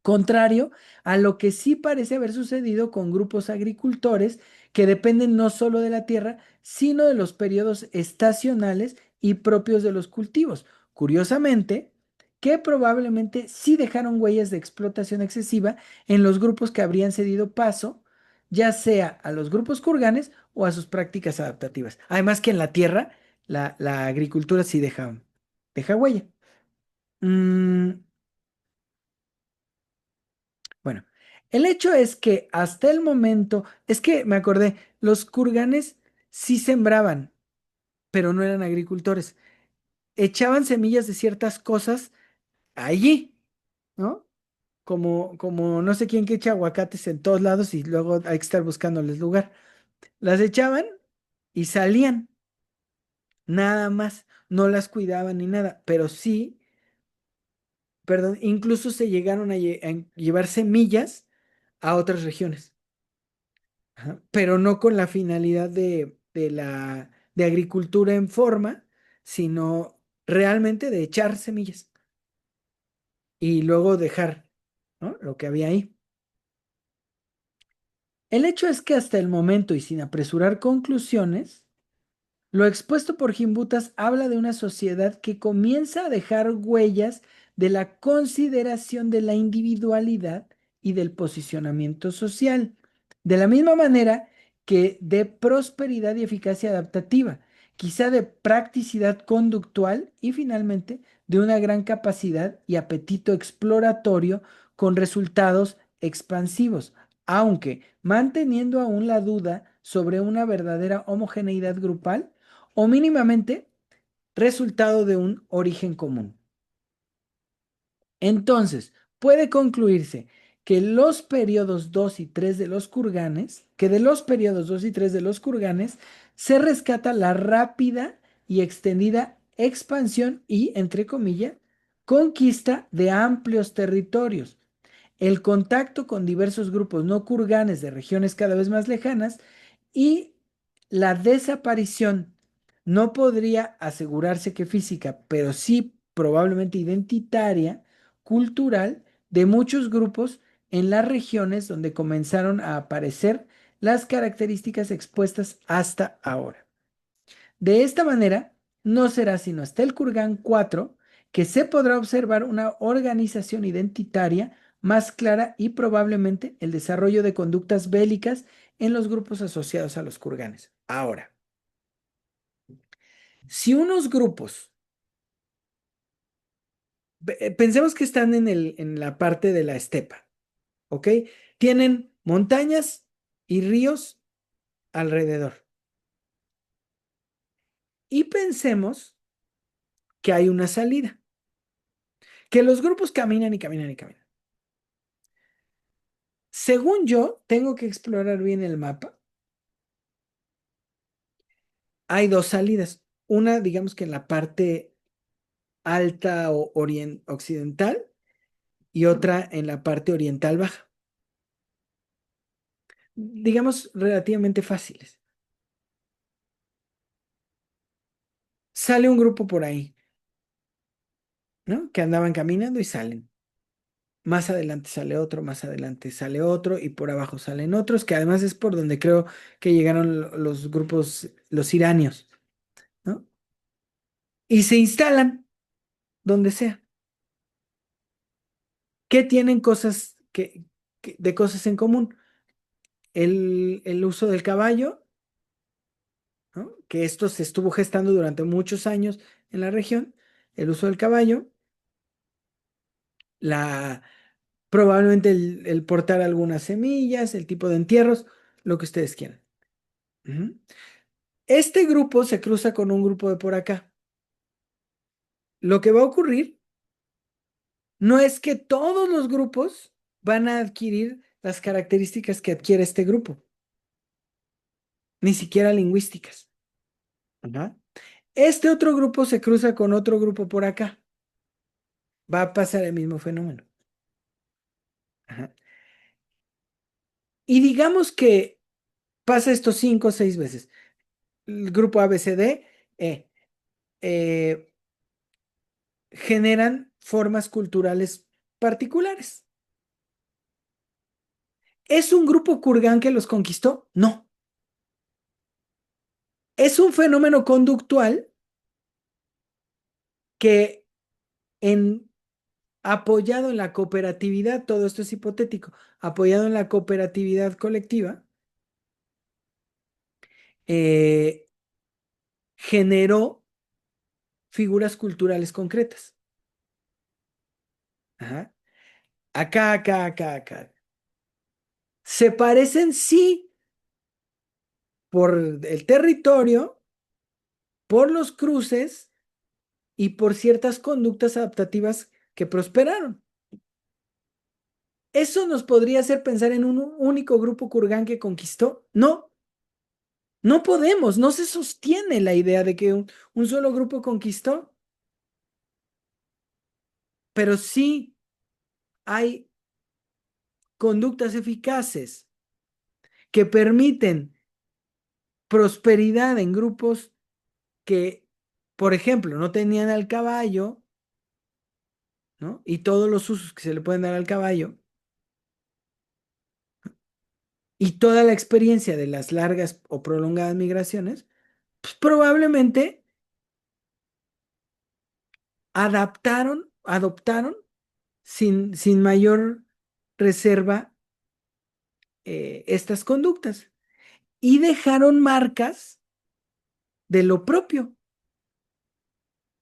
Contrario a lo que sí parece haber sucedido con grupos agricultores que dependen no solo de la tierra, sino de los periodos estacionales y propios de los cultivos. Curiosamente, que probablemente sí dejaron huellas de explotación excesiva en los grupos que habrían cedido paso, ya sea a los grupos kurganes o a sus prácticas adaptativas. Además que en la tierra, la agricultura sí deja huella. Mm, Bueno, el hecho es que hasta el momento, es que me acordé, los kurganes sí sembraban, pero no eran agricultores. Echaban semillas de ciertas cosas allí, ¿no? Como no sé quién que echa aguacates en todos lados y luego hay que estar buscándoles lugar. Las echaban y salían, nada más. No las cuidaban ni nada, pero sí, perdón, incluso se llegaron a llevar semillas a otras regiones. Ajá, pero no con la finalidad de agricultura en forma, sino realmente de echar semillas y luego dejar, ¿no? Lo que había ahí. El hecho es que hasta el momento y sin apresurar conclusiones, lo expuesto por Gimbutas habla de una sociedad que comienza a dejar huellas de la consideración de la individualidad y del posicionamiento social, de la misma manera que de prosperidad y eficacia adaptativa, quizá de practicidad conductual y finalmente de una gran capacidad y apetito exploratorio con resultados expansivos, aunque manteniendo aún la duda sobre una verdadera homogeneidad grupal o mínimamente resultado de un origen común. Entonces, puede concluirse que los periodos 2 y 3 de los kurganes, que de los periodos 2 y 3 de los kurganes se rescata la rápida y extendida expansión y, entre comillas, conquista de amplios territorios, el contacto con diversos grupos no kurganes de regiones cada vez más lejanas y la desaparición. No podría asegurarse que física, pero sí probablemente identitaria, cultural, de muchos grupos en las regiones donde comenzaron a aparecer las características expuestas hasta ahora. De esta manera, no será sino hasta el Kurgan 4 que se podrá observar una organización identitaria más clara y probablemente el desarrollo de conductas bélicas en los grupos asociados a los kurganes. Ahora, si unos grupos, pensemos que están en la parte de la estepa, ¿ok? Tienen montañas y ríos alrededor. Y pensemos que hay una salida, que los grupos caminan y caminan y caminan. Según yo, tengo que explorar bien el mapa. Hay dos salidas. Una, digamos que en la parte alta o occidental y otra en la parte oriental baja. Digamos relativamente fáciles. Sale un grupo por ahí, ¿no? Que andaban caminando y salen. Más adelante sale otro, más adelante sale otro y por abajo salen otros, que además es por donde creo que llegaron los grupos, los iranios, ¿no? Y se instalan donde sea. ¿Qué tienen cosas de cosas en común? El uso del caballo, ¿no? Que esto se estuvo gestando durante muchos años en la región. El uso del caballo, la, probablemente el portar algunas semillas, el tipo de entierros, lo que ustedes quieran. Ujú. Este grupo se cruza con un grupo de por acá. Lo que va a ocurrir no es que todos los grupos van a adquirir las características que adquiere este grupo, ni siquiera lingüísticas. Ajá. Este otro grupo se cruza con otro grupo por acá. Va a pasar el mismo fenómeno. Ajá. Y digamos que pasa esto 5 o 6 veces. El grupo ABCD eh, generan formas culturales particulares. ¿Es un grupo Kurgan que los conquistó? No. Es un fenómeno conductual que en apoyado en la cooperatividad, todo esto es hipotético, apoyado en la cooperatividad colectiva, eh, generó figuras culturales concretas. Ajá. Acá. Se parecen, sí, por el territorio, por los cruces y por ciertas conductas adaptativas que prosperaron. ¿Eso nos podría hacer pensar en un único grupo Kurgan que conquistó? No, no podemos, no se sostiene la idea de que un solo grupo conquistó, pero sí hay conductas eficaces que permiten prosperidad en grupos que, por ejemplo, no tenían al caballo, ¿no? Y todos los usos que se le pueden dar al caballo y toda la experiencia de las largas o prolongadas migraciones, pues probablemente adoptaron sin mayor reserva estas conductas y dejaron marcas de lo propio.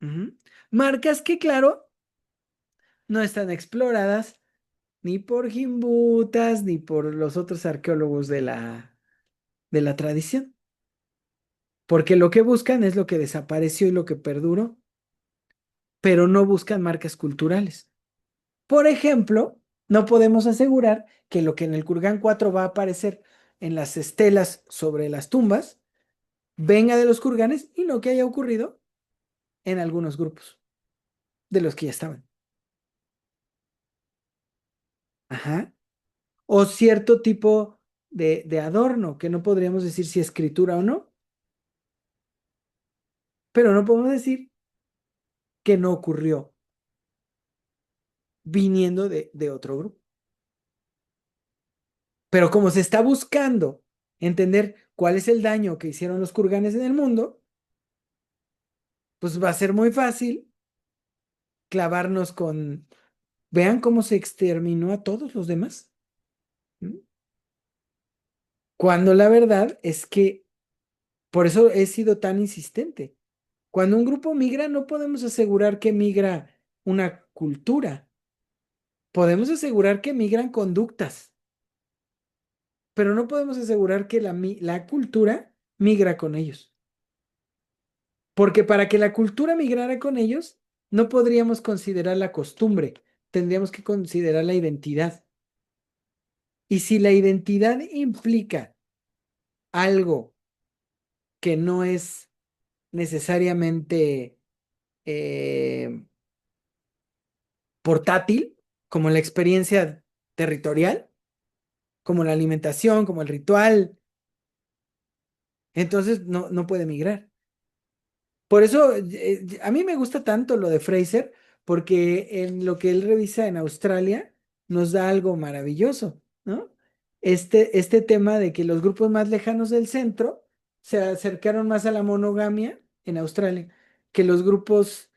Ujú. Marcas que, claro, no están exploradas ni por Gimbutas ni por los otros arqueólogos de la tradición, porque lo que buscan es lo que desapareció y lo que perduró, pero no buscan marcas culturales. Por ejemplo, no podemos asegurar que lo que en el Kurgán 4 va a aparecer en las estelas sobre las tumbas venga de los kurganes y no que haya ocurrido en algunos grupos de los que ya estaban. Ajá. O cierto tipo de adorno, que no podríamos decir si escritura o no, pero no podemos decir que no ocurrió viniendo de otro grupo. Pero como se está buscando entender cuál es el daño que hicieron los kurganes en el mundo, pues va a ser muy fácil clavarnos con, vean cómo se exterminó a todos los demás. ¿Mm? Cuando la verdad es que, por eso he sido tan insistente. Cuando un grupo migra, no podemos asegurar que migra una cultura. Podemos asegurar que migran conductas, pero no podemos asegurar que la cultura migra con ellos. Porque para que la cultura migrara con ellos, no podríamos considerar la costumbre, tendríamos que considerar la identidad. Y si la identidad implica algo que no es necesariamente eh, portátil, como la experiencia territorial, como la alimentación, como el ritual, entonces no puede migrar. Por eso a mí me gusta tanto lo de Fraser, porque en lo que él revisa en Australia nos da algo maravilloso, ¿no? Este tema de que los grupos más lejanos del centro se acercaron más a la monogamia en Australia que los grupos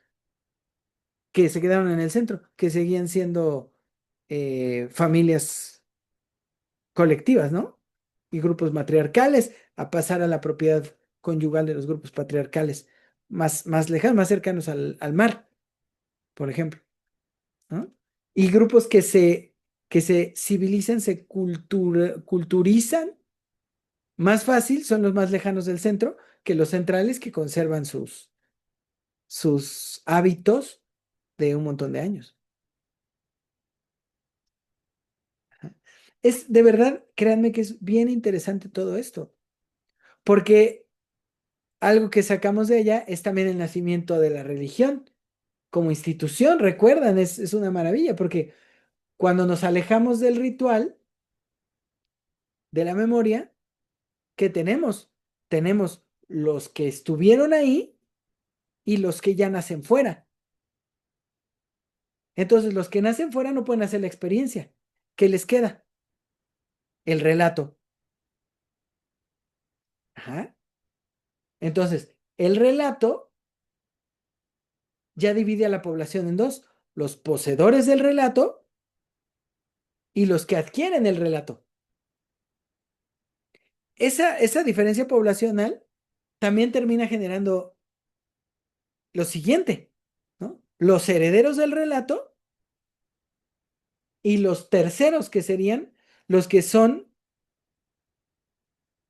que se quedaron en el centro, que seguían siendo familias colectivas, ¿no? Y grupos matriarcales, a pasar a la propiedad conyugal de los grupos patriarcales más lejanos, más cercanos al mar, por ejemplo, ¿no? Y grupos que se civilizan, se culturizan Más fácil son los más lejanos del centro que los centrales que conservan sus hábitos de un montón de años. Ajá. Es de verdad, créanme que es bien interesante todo esto, porque algo que sacamos de allá es también el nacimiento de la religión como institución, recuerdan, es una maravilla, porque cuando nos alejamos del ritual, de la memoria, ¿qué tenemos? Tenemos los que estuvieron ahí y los que ya nacen fuera. Entonces, los que nacen fuera no pueden hacer la experiencia. ¿Qué les queda? El relato. Ajá. Entonces, el relato ya divide a la población en dos, los poseedores del relato y los que adquieren el relato. Esa diferencia poblacional también termina generando lo siguiente, ¿no? Los herederos del relato y los terceros, que serían los que son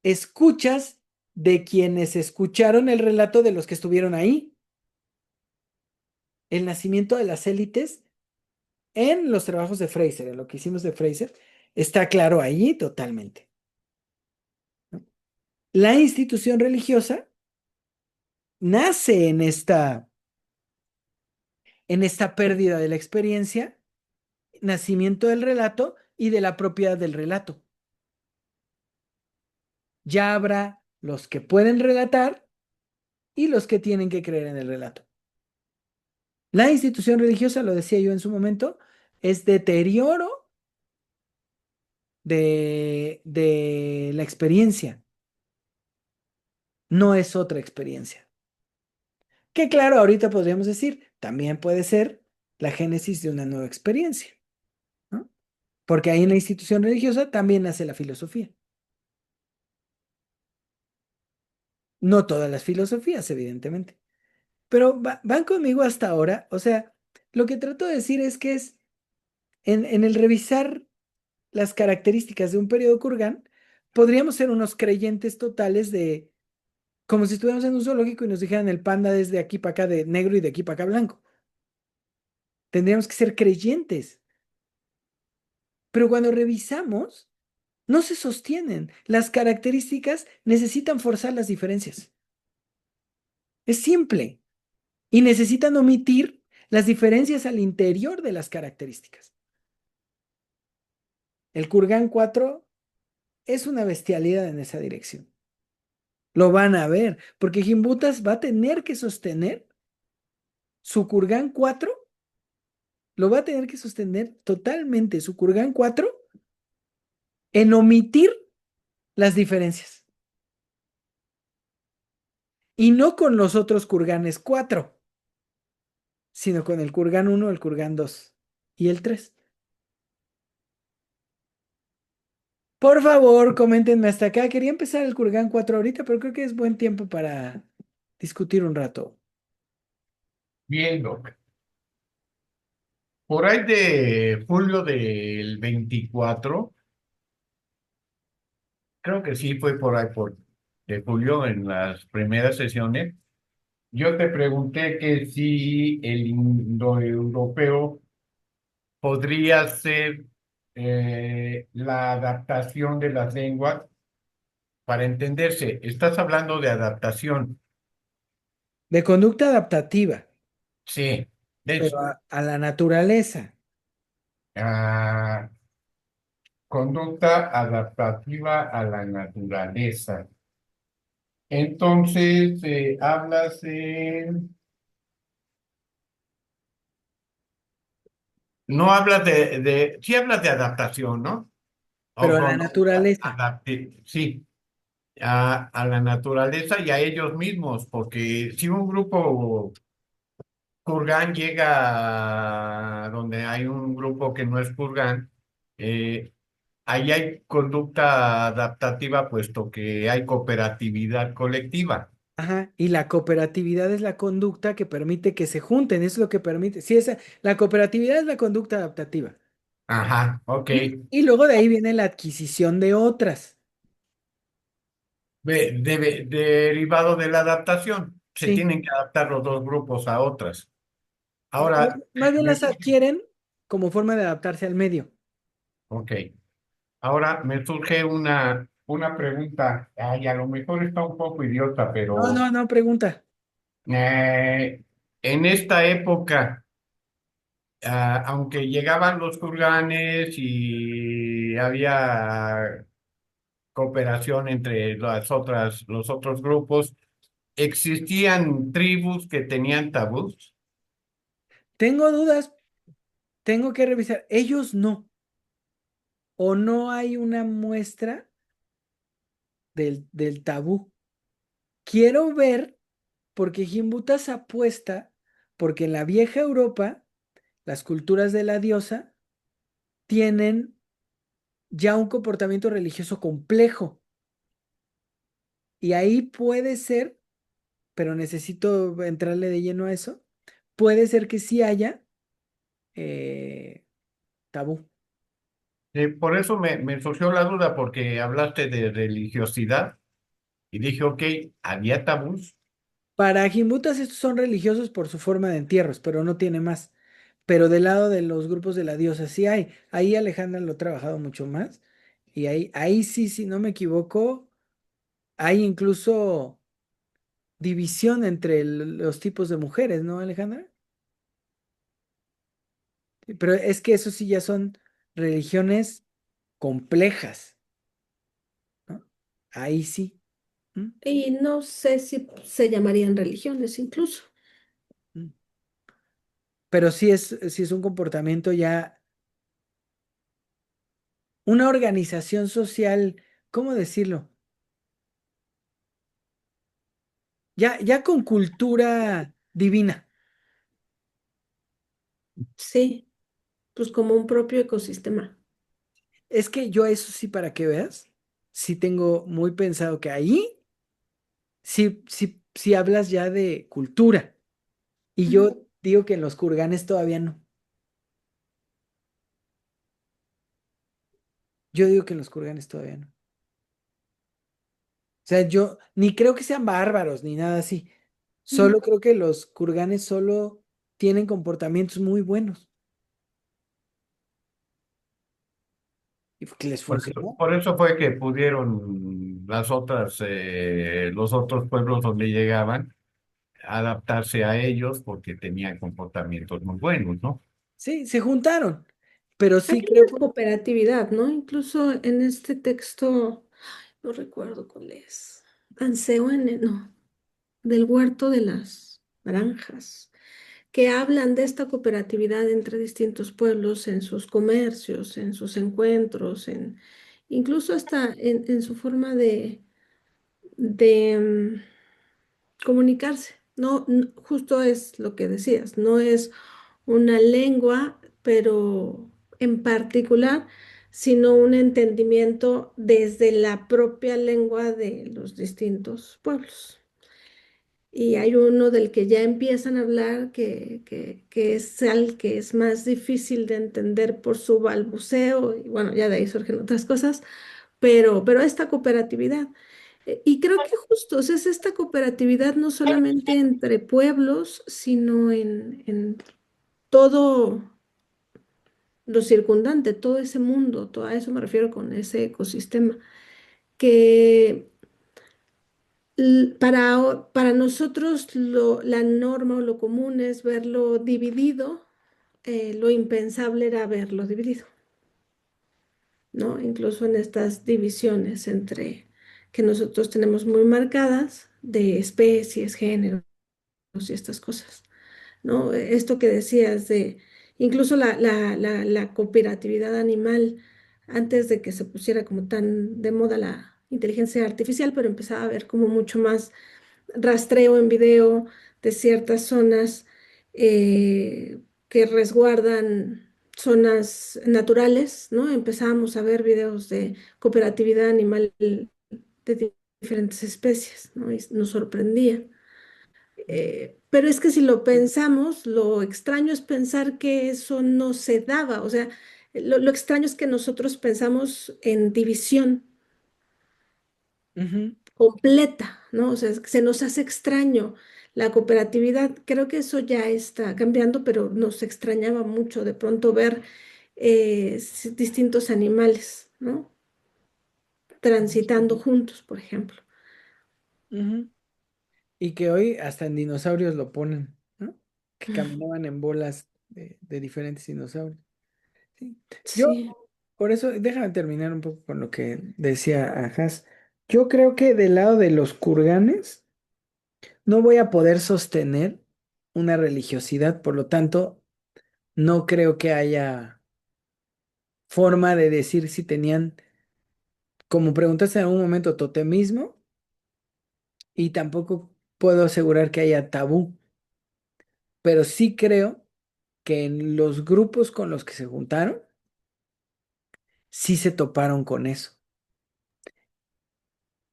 escuchas de quienes escucharon el relato de los que estuvieron ahí. El nacimiento de las élites en los trabajos de Fraser, en lo que hicimos de Fraser, está claro ahí totalmente, ¿no? La institución religiosa nace en esta pérdida de la experiencia, nacimiento del relato y de la propiedad del relato. Ya habrá los que pueden relatar y los que tienen que creer en el relato. La institución religiosa, lo decía yo en su momento, es deterioro de la experiencia, no es otra experiencia. Que claro, ahorita podríamos decir, también puede ser la génesis de una nueva experiencia, ¿no? Porque ahí en la institución religiosa también nace la filosofía. No todas las filosofías, evidentemente, pero van conmigo hasta ahora. O sea, lo que trato de decir es que es en el revisar las características de un periodo Kurgan, podríamos ser unos creyentes totales de, como si estuviéramos en un zoológico y nos dijeran el panda es de aquí para acá de negro y de aquí para acá blanco. Tendríamos que ser creyentes. Pero cuando revisamos, no se sostienen. Las características necesitan forzar las diferencias. Es simple. Y necesitan omitir las diferencias al interior de las características. El Kurgan 4 es una bestialidad en esa dirección. Lo van a ver, porque Gimbutas va a tener que sostener su Kurgan 4, lo va a tener que sostener totalmente su Kurgan 4 en omitir las diferencias. Y no con los otros Kurganes 4, sino con el Kurgan 1, el Kurgan 2 y el 3. Por favor, coméntenme hasta acá. Quería empezar el Kurgan 4 ahorita, pero creo que es buen tiempo para discutir un rato. Bien, Doc. Por ahí de julio del 24, creo que sí fue por ahí de julio en las primeras sesiones, yo te pregunté que si el indoeuropeo podría ser la adaptación de las lenguas para entenderse. Estás hablando de adaptación. De conducta adaptativa, Sí, de pero hecho, a la naturaleza. ah, conducta adaptativa a la naturaleza. Entonces, no hablas sí hablas de adaptación, ¿no? O Pero a la conducta naturaleza. sí, a la naturaleza y a ellos mismos, porque si un grupo Kurgan llega a donde hay un grupo que no es Kurgan, eh, ahí hay conducta adaptativa, puesto que hay cooperatividad colectiva. Ajá, y la cooperatividad es la conducta que permite que se junten, es lo que permite. Sí, la cooperatividad es la conducta adaptativa. Ajá, ok. Y luego de ahí viene la adquisición de otras. derivado de la adaptación. Se Sí. tienen que adaptar los dos grupos a otras. Ahora, Más bien las adquieren como forma de adaptarse al medio. ok. Ahora me surge una pregunta. Ay, a lo mejor está un poco idiota, No, pero no, no, pregunta. en esta época, aunque llegaban los kurganes y había cooperación entre los otros grupos, ¿existían tribus que tenían tabús? Tengo dudas, tengo que revisar. Ellos no. O no hay una muestra del tabú. Quiero ver, porque Gimbutas apuesta, porque en la vieja Europa, las culturas de la diosa tienen ya un comportamiento religioso complejo. Y ahí puede ser, pero necesito entrarle de lleno a eso, puede ser que sí haya eh, tabú. Por eso me surgió la duda, porque hablaste de religiosidad y dije, ok, había tabús. Para Gimbutas estos son religiosos por su forma de entierros, pero no tiene más. Pero del lado de los grupos de la diosa sí hay. Ahí Alejandra lo ha trabajado mucho más. Y ahí sí, si no me equivoco, hay incluso división entre los tipos de mujeres, ¿no, Alejandra? Sí, pero es que eso sí ya son religiones complejas, ¿no? Ahí sí. ¿Mm? Y no sé si se llamarían religiones incluso. ¿Mm? Pero sí es un comportamiento ya, una organización social, ¿cómo decirlo? Ya con cultura divina. Sí, pues como un propio ecosistema. Es que yo eso sí, para que veas, sí tengo muy pensado que ahí sí hablas ya de cultura. Y Ujú. yo digo que en los kurganes todavía no. Yo digo que en los kurganes todavía no. O sea, yo ni creo que sean bárbaros ni nada así. Ujú. Solo creo que los kurganes solo tienen comportamientos muy buenos y que les funcionó. Por eso fue que pudieron los otros pueblos donde llegaban, adaptarse a ellos porque tenían comportamientos muy buenos, ¿no? Sí, se juntaron, pero Hay sí creo una que cooperatividad, ¿no? Incluso en este texto, no recuerdo cuál es. Anseo no, del huerto de las naranjas, que hablan de esta cooperatividad entre distintos pueblos en sus comercios, en sus encuentros, incluso hasta en su forma de comunicarse. No, justo es lo que decías, no es una lengua, pero en particular, sino un entendimiento desde la propia lengua de los distintos pueblos. Y hay uno del que ya empiezan a hablar que es el que es más difícil de entender por su balbuceo, y bueno, ya de ahí surgen otras cosas, pero esta cooperatividad. Y creo que justo es esta cooperatividad no solamente entre pueblos, sino en todo lo circundante, todo ese mundo, todo a eso me refiero con ese ecosistema, que para nosotros la norma o lo común es verlo dividido, lo impensable era verlo dividido, ¿no? Incluso en estas divisiones entre que nosotros tenemos muy marcadas de especies, géneros y estas cosas, ¿no? Esto que decías de incluso la cooperatividad animal, antes de que se pusiera como tan de moda la inteligencia artificial, pero empezaba a haber como mucho más rastreo en video de ciertas zonas que resguardan zonas naturales, ¿no? Empezábamos a ver videos de cooperatividad animal de diferentes especies, ¿no? Y nos sorprendía. Pero es que si lo pensamos, lo extraño es pensar que eso no se daba. O sea, lo extraño es que nosotros pensamos en división. ujú. completa, ¿no? O sea, se nos hace extraño la cooperatividad. Creo que eso ya está cambiando, pero nos extrañaba mucho de pronto ver distintos animales, ¿no? Transitando juntos, por ejemplo. Ujú. Y que hoy hasta en dinosaurios lo ponen, ¿no? Que caminaban en bolas de diferentes dinosaurios. Sí. Yo, Sí, por eso, déjame terminar un poco con lo que decía Ajas. Yo creo que del lado de los kurganes no voy a poder sostener una religiosidad, por lo tanto, no creo que haya forma de decir si tenían, como preguntaste en algún momento, totemismo, y tampoco puedo asegurar que haya tabú, pero sí creo que en los grupos con los que se juntaron, sí se toparon con eso.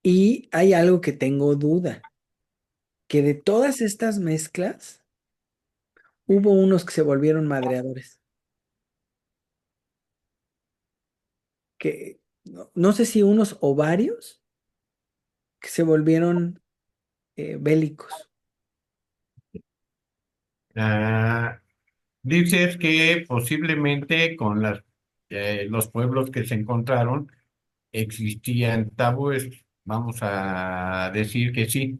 Y hay algo que tengo duda, que de todas estas mezclas, hubo unos que se volvieron madreadores, que no sé si unos o varios que se volvieron bélicos. Ah, dices que posiblemente con los pueblos que se encontraron existían tabúes. Vamos a decir que sí.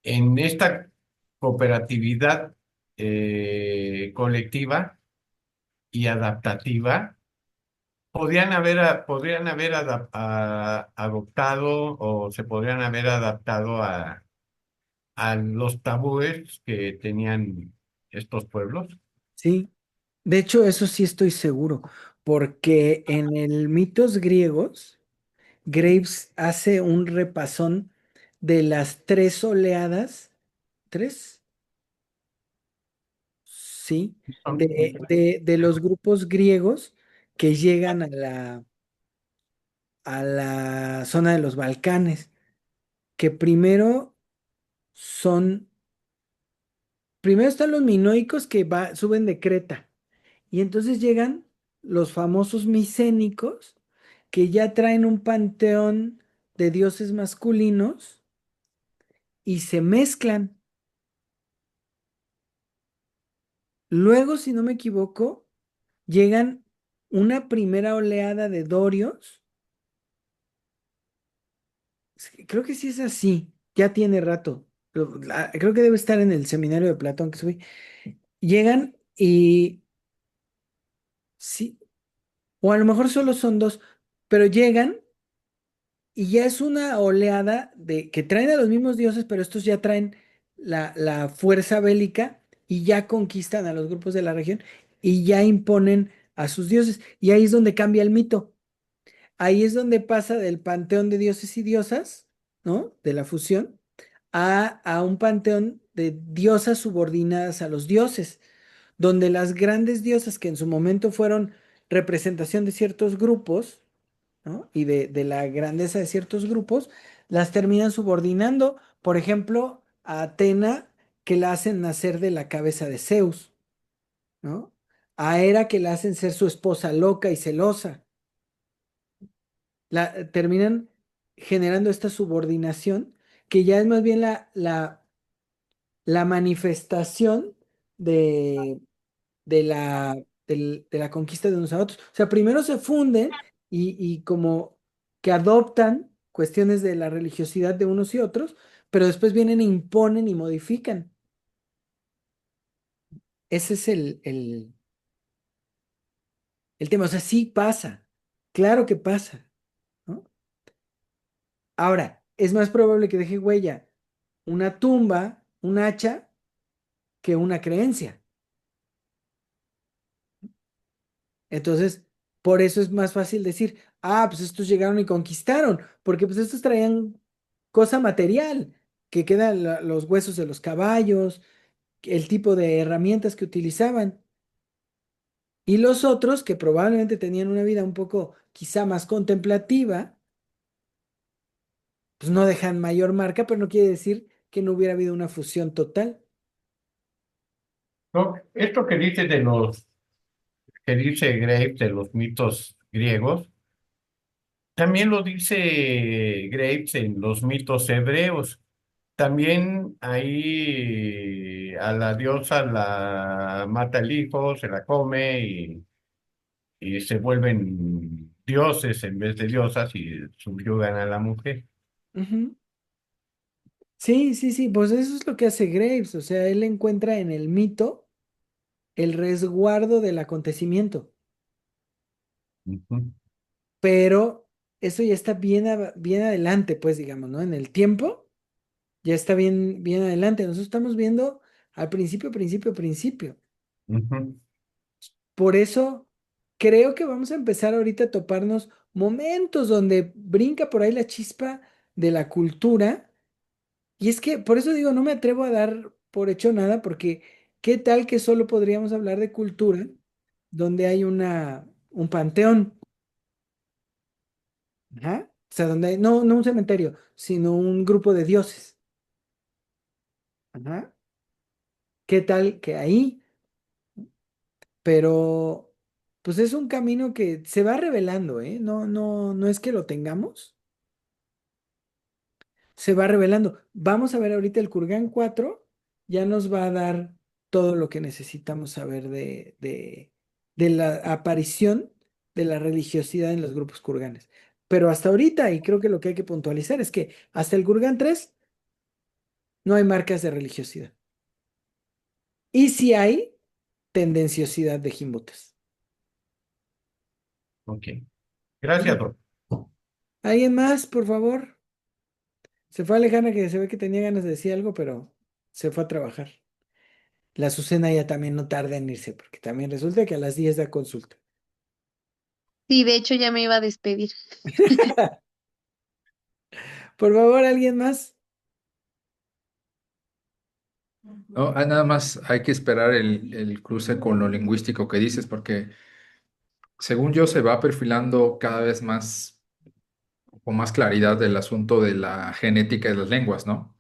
En esta cooperatividad colectiva y adaptativa, podrían haber adoptado o se podrían haber adaptado a los tabúes que tenían estos pueblos. Sí, de hecho eso sí estoy seguro, porque en el mitos griegos, Graves hace un repasón de las tres oleadas, ¿tres? Sí, de los grupos griegos que llegan a la zona de los Balcanes, que son, primero están los minoicos que suben de Creta, y entonces llegan los famosos micénicos, que ya traen un panteón de dioses masculinos y se mezclan. Luego, si no me equivoco, llegan una primera oleada de dorios. Creo que sí es así, ya tiene rato. Creo que debe estar en el seminario de Platón que subí. Llegan y sí, o a lo mejor solo son dos, pero llegan y ya es una oleada de que traen a los mismos dioses, pero estos ya traen la fuerza bélica y ya conquistan a los grupos de la región y ya imponen a sus dioses. Y ahí es donde cambia el mito. Ahí es donde pasa del panteón de dioses y diosas, ¿no? De la fusión, a un panteón de diosas subordinadas a los dioses, donde las grandes diosas que en su momento fueron representación de ciertos grupos, ¿no? Y de la grandeza de ciertos grupos, las terminan subordinando, por ejemplo, a Atena, que la hacen nacer de la cabeza de Zeus, ¿no? A Hera, que la hacen ser su esposa loca y celosa. Terminan generando esta subordinación, que ya es más bien la manifestación de, de la conquista de unos a otros. O sea, primero se funden y como que adoptan cuestiones de la religiosidad de unos y otros, pero después vienen e imponen y modifican. Ese es el tema. O sea, sí pasa, claro que pasa, ¿no? Ahora, es más probable que deje huella una tumba, un hacha, que una creencia. Entonces, por eso es más fácil decir, ah, pues estos llegaron y conquistaron, porque pues estos traían cosa material, que quedan los huesos de los caballos, el tipo de herramientas que utilizaban. Y los otros, que probablemente tenían una vida un poco quizá más contemplativa, pues no dejan mayor marca, pero no quiere decir que no hubiera habido una fusión total. ¿No? Esto que dice Graves de los mitos griegos, También lo dice Graves en los mitos hebreos. También ahí a la diosa la mata el hijo, se la come y se vuelven dioses en vez de diosas y subyugan a la mujer. Ujú. Sí, sí, sí, pues eso es lo que hace Graves, o sea, él encuentra en el mito el resguardo del acontecimiento, Ujú, pero eso ya está bien, bien adelante, pues digamos, ¿no? En el tiempo ya está bien, bien adelante. Nosotros estamos viendo al principio, principio, principio. ujú, Por eso creo que vamos a empezar ahorita a toparnos momentos donde brinca por ahí la chispa de la cultura. Y es que, por eso digo, no me atrevo a dar por hecho nada, porque ¿qué tal que solo podríamos hablar de cultura donde hay un panteón? Ajá. O sea, donde hay, no, no un cementerio, sino un grupo de dioses. Ajá. ¿Qué tal que ahí? Pero, pues es un camino que se va revelando, ¿eh? No, no, no es que lo tengamos, se va revelando. Vamos a ver ahorita el Kurgan 4 ya nos va a dar todo lo que necesitamos saber de la aparición de la religiosidad en los grupos kurganes. Pero hasta ahorita, y creo que lo que hay que puntualizar es que hasta el Kurgan 3 no hay marcas de religiosidad. Y sí hay tendenciosidad de Jimbotas. ok. Gracias, doctor. ¿Alguien más, por favor? Se fue Alejandra, que se ve que tenía ganas de decir algo, pero se fue a trabajar. La Azucena ya también no tarda en irse, porque también resulta que a las 10 da consulta. Sí, de hecho ya me iba a despedir. Por favor, ¿alguien más? No, nada más hay que esperar el cruce con lo lingüístico que dices, porque según yo se va perfilando cada vez más con más claridad el asunto de la genética de las lenguas, ¿no?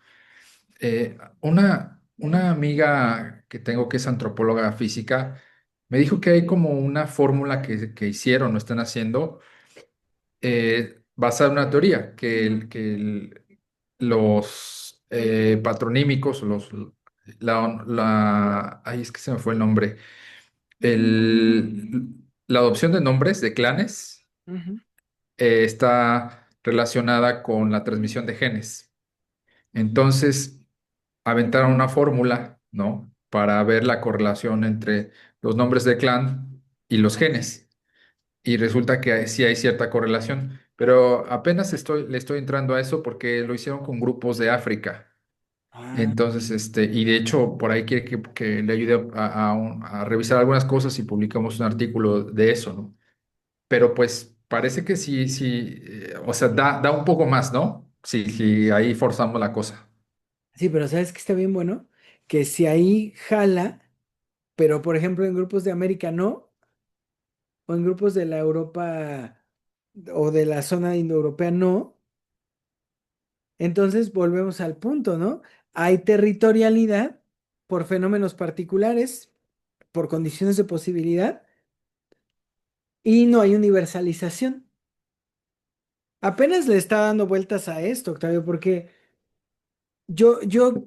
Una amiga que tengo que es antropóloga física me dijo que hay como una fórmula que hicieron o están haciendo basada en una teoría, los patronímicos, ay, es que se me fue el nombre, la adopción de nombres de clanes Ujú. está relacionada con la transmisión de genes. Entonces, aventaron una fórmula, ¿no? Para ver la correlación entre los nombres de clan y los genes. Y resulta que sí hay cierta correlación, pero apenas le estoy entrando a eso porque lo hicieron con grupos de África. Ah, Entonces, y de hecho, por ahí quiere que le ayude a revisar algunas cosas y publicamos un artículo de eso, ¿no? Pero pues parece que sí, sí, o sea, da un poco más, ¿no? Sí, sí, ahí forzamos la cosa. sí, pero ¿sabes qué está bien bueno? Que si ahí jala, pero por ejemplo en grupos de América no, o en grupos de la Europa o de la zona indoeuropea no, entonces volvemos al punto, ¿no? Hay territorialidad por fenómenos particulares, por condiciones de posibilidad, y no hay universalización. Apenas le está dando vueltas a esto, Octavio, porque yo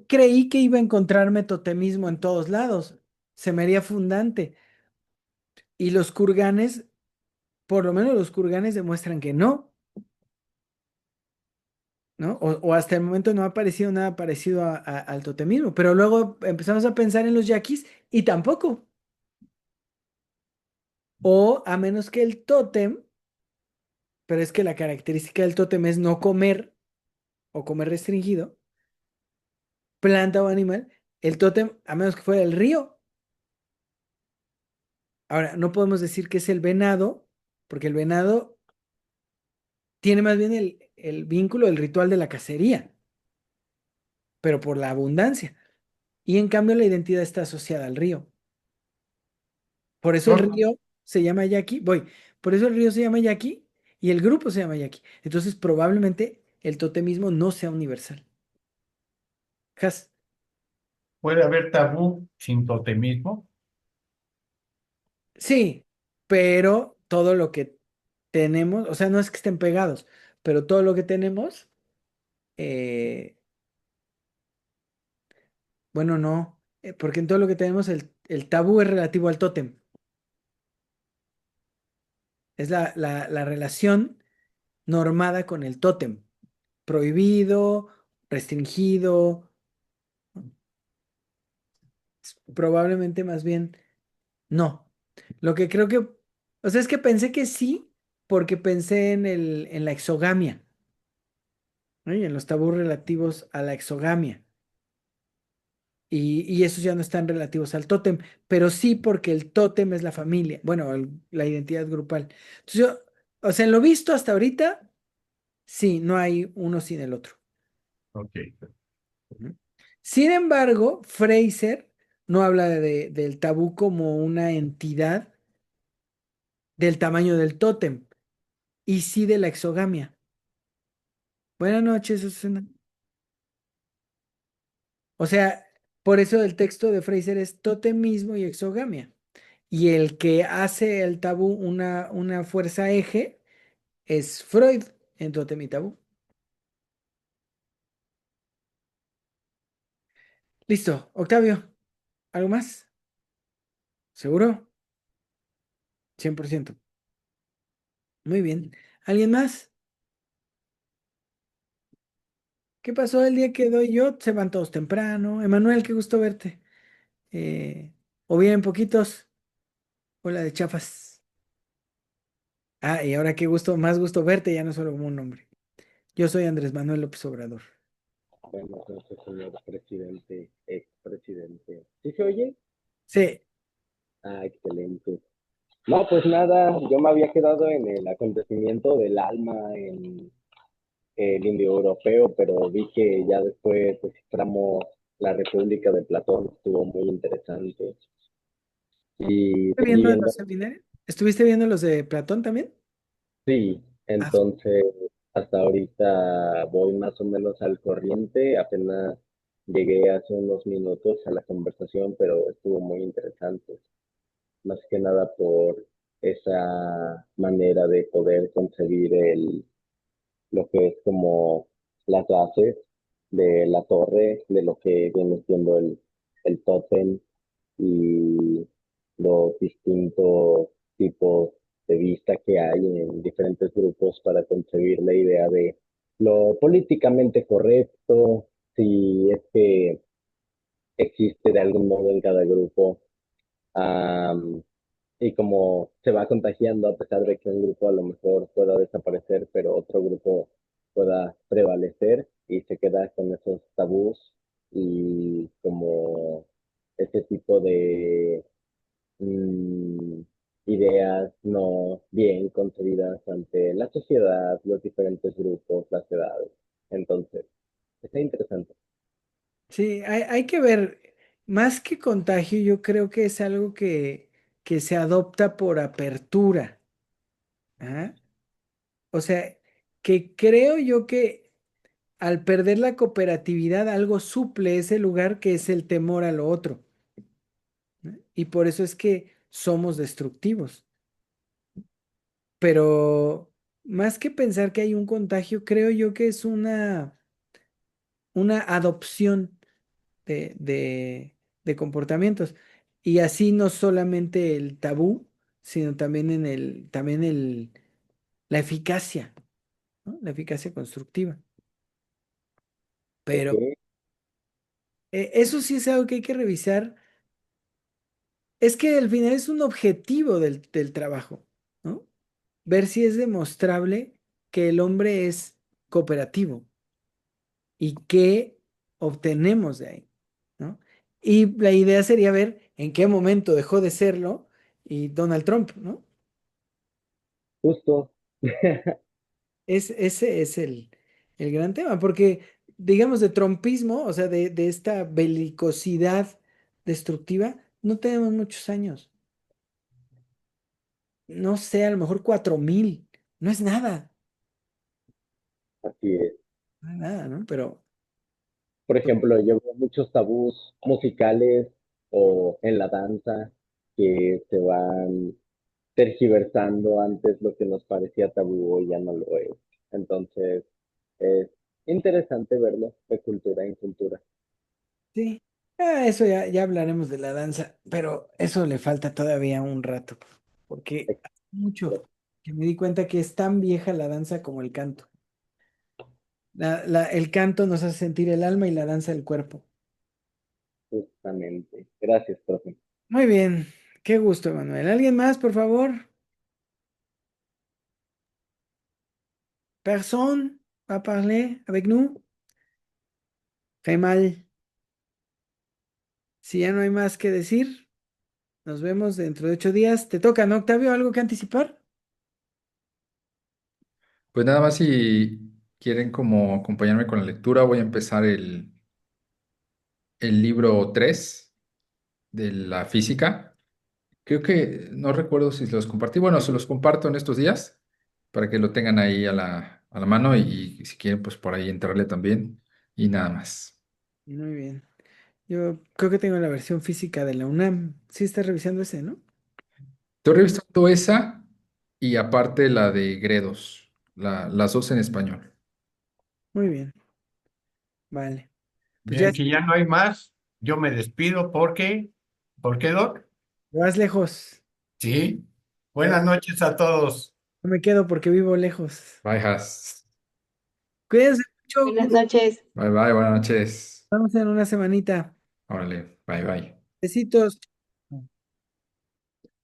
creí que iba a encontrarme totemismo en todos lados. Se me haría fundante. Y los kurganes, por lo menos los kurganes demuestran que no, ¿no? O hasta el momento no ha aparecido nada parecido al totemismo. Pero luego empezamos a pensar en los yaquis y tampoco. O a menos que el tótem, pero es que la característica del tótem es no comer o comer restringido, planta o animal, el tótem, a menos que fuera el río. Ahora, no podemos decir que es el venado, porque el venado tiene más bien el vínculo, el ritual de la cacería, pero por la abundancia. Y en cambio la identidad está asociada al río. Por eso el No, río se llama Yaqui, por eso el río se llama Yaqui y el grupo se llama Yaqui. Entonces probablemente el totemismo no sea universal. Has. puede haber tabú sin totemismo. Sí, pero todo lo que tenemos, o sea, no es que estén pegados, pero todo lo que tenemos, eh, bueno, no, porque en todo lo que tenemos el tabú es relativo al tótem, es la relación normada con el tótem, prohibido, restringido, probablemente más bien no. Lo que creo que, o sea, es que pensé que sí, porque pensé en la exogamia, ¿no? Y en los tabús relativos a la exogamia. Y esos ya no están relativos al tótem, pero sí porque el tótem es la familia, bueno, la identidad grupal. Entonces yo, o sea, en lo visto hasta ahorita, sí, no hay uno sin el otro. Ok. Ujú. Sin embargo, Fraser no habla del tabú como una entidad del tamaño del tótem, y sí de la exogamia. Buenas noches, Susana. O sea, por eso el texto de Fraser es totemismo y exogamia. Y el que hace el tabú una fuerza eje es Freud en Totem y Tabú. Listo, Octavio, ¿algo más? ¿Seguro? 100%. Muy bien. ¿Alguien más? ¿Qué pasó el día que doy yo? Se van todos temprano. Emanuel, qué gusto verte. Eh, o bien poquitos. Hola de chafas. Ah, y ahora qué gusto, más gusto verte, ya no solo como un nombre. Yo soy Andrés Manuel López Obrador. Buenas noches, señor presidente, expresidente. ¿Sí se oye? Sí, Ah, excelente. No, pues nada, yo me había quedado en el acontecimiento del alma en el indoeuropeo, pero vi que ya después desciframos la República de Platón, estuvo muy interesante. Y ¿estuviste seguí viendo viendo, los seminarios? ¿Estuviste viendo los de Platón también? sí, Ah, entonces hasta ahorita voy más o menos al corriente, apenas llegué hace unos minutos a la conversación, pero estuvo muy interesante. Más que nada por esa manera de poder concebir lo que es como las bases de la torre, de lo que viene siendo el tótem y los distintos tipos de vista que hay en diferentes grupos para concebir la idea de lo políticamente correcto, si es que existe de algún modo en cada grupo. Um, y como se va contagiando a pesar de que un grupo a lo mejor pueda desaparecer, pero otro grupo pueda prevalecer y se queda con esos tabús y como ese tipo de mm, ideas no bien concebidas ante la sociedad, los diferentes grupos, las edades. Entonces, está interesante. sí, hay que ver, más que contagio, yo creo que es algo que se adopta por apertura. ¿Ah? O sea, que creo yo que al perder la cooperatividad, algo suple ese lugar que es el temor a lo otro, ¿no? Y por eso es que somos destructivos. Pero más que pensar que hay un contagio, creo yo que es una adopción de comportamientos. Y así no solamente el tabú, sino también la eficacia, ¿no? La eficacia constructiva. Ok, Pero eso sí es algo que hay que revisar. Es que al final es un objetivo del trabajo, ¿no? Ver si es demostrable que el hombre es cooperativo y qué obtenemos de ahí, ¿no? Y la idea sería ver en qué momento dejó de serlo y Donald Trump, ¿no? justo. Ese es el gran tema, porque digamos de trumpismo, o sea, de esta belicosidad destructiva, no tenemos muchos años. No sé, a lo mejor 4000, no es nada, Así es. no es nada, ¿no? Pero Por ejemplo, yo veo muchos tabús musicales o en la danza que se van tergiversando antes lo que nos parecía tabú hoy ya no lo es. Entonces, es interesante verlo de cultura en cultura. Sí. Eso ya hablaremos de la danza, pero eso le falta todavía un rato, porque hace mucho que me di cuenta que es tan vieja la danza como el canto. El canto nos hace sentir el alma y la danza el cuerpo. Justamente. Gracias, profe. Muy bien, qué gusto, Manuel. ¿Alguien más, por favor? Personne va parler avec nous? Très mal. Si ya no hay más que decir, nos vemos dentro de 8 días. Te toca, ¿no, Octavio? ¿Algo que anticipar? Pues nada más si quieren como acompañarme con la lectura, voy a empezar el libro 3 de la física. Creo que no recuerdo si se los compartí. Bueno, se los comparto en estos días para que lo tengan ahí a la mano y si quieren, pues por ahí entrarle también y nada más. Muy bien. Yo creo que tengo la versión física de la UNAM. Sí, estás revisando ese, ¿no? Estoy revisando esa y aparte la de Gredos, las dos en español. Muy bien. Vale. Pues ya Bien, que ya no hay más. Yo me despido porque, ¿por qué, Doc? vas lejos. Sí. Ya Buenas noches a todos. no me quedo porque vivo lejos. Bye, Has. Cuídense mucho. Buenas noches. Bye, bye, buenas noches. Vamos en una semanita. Órale, bye, bye. Besitos.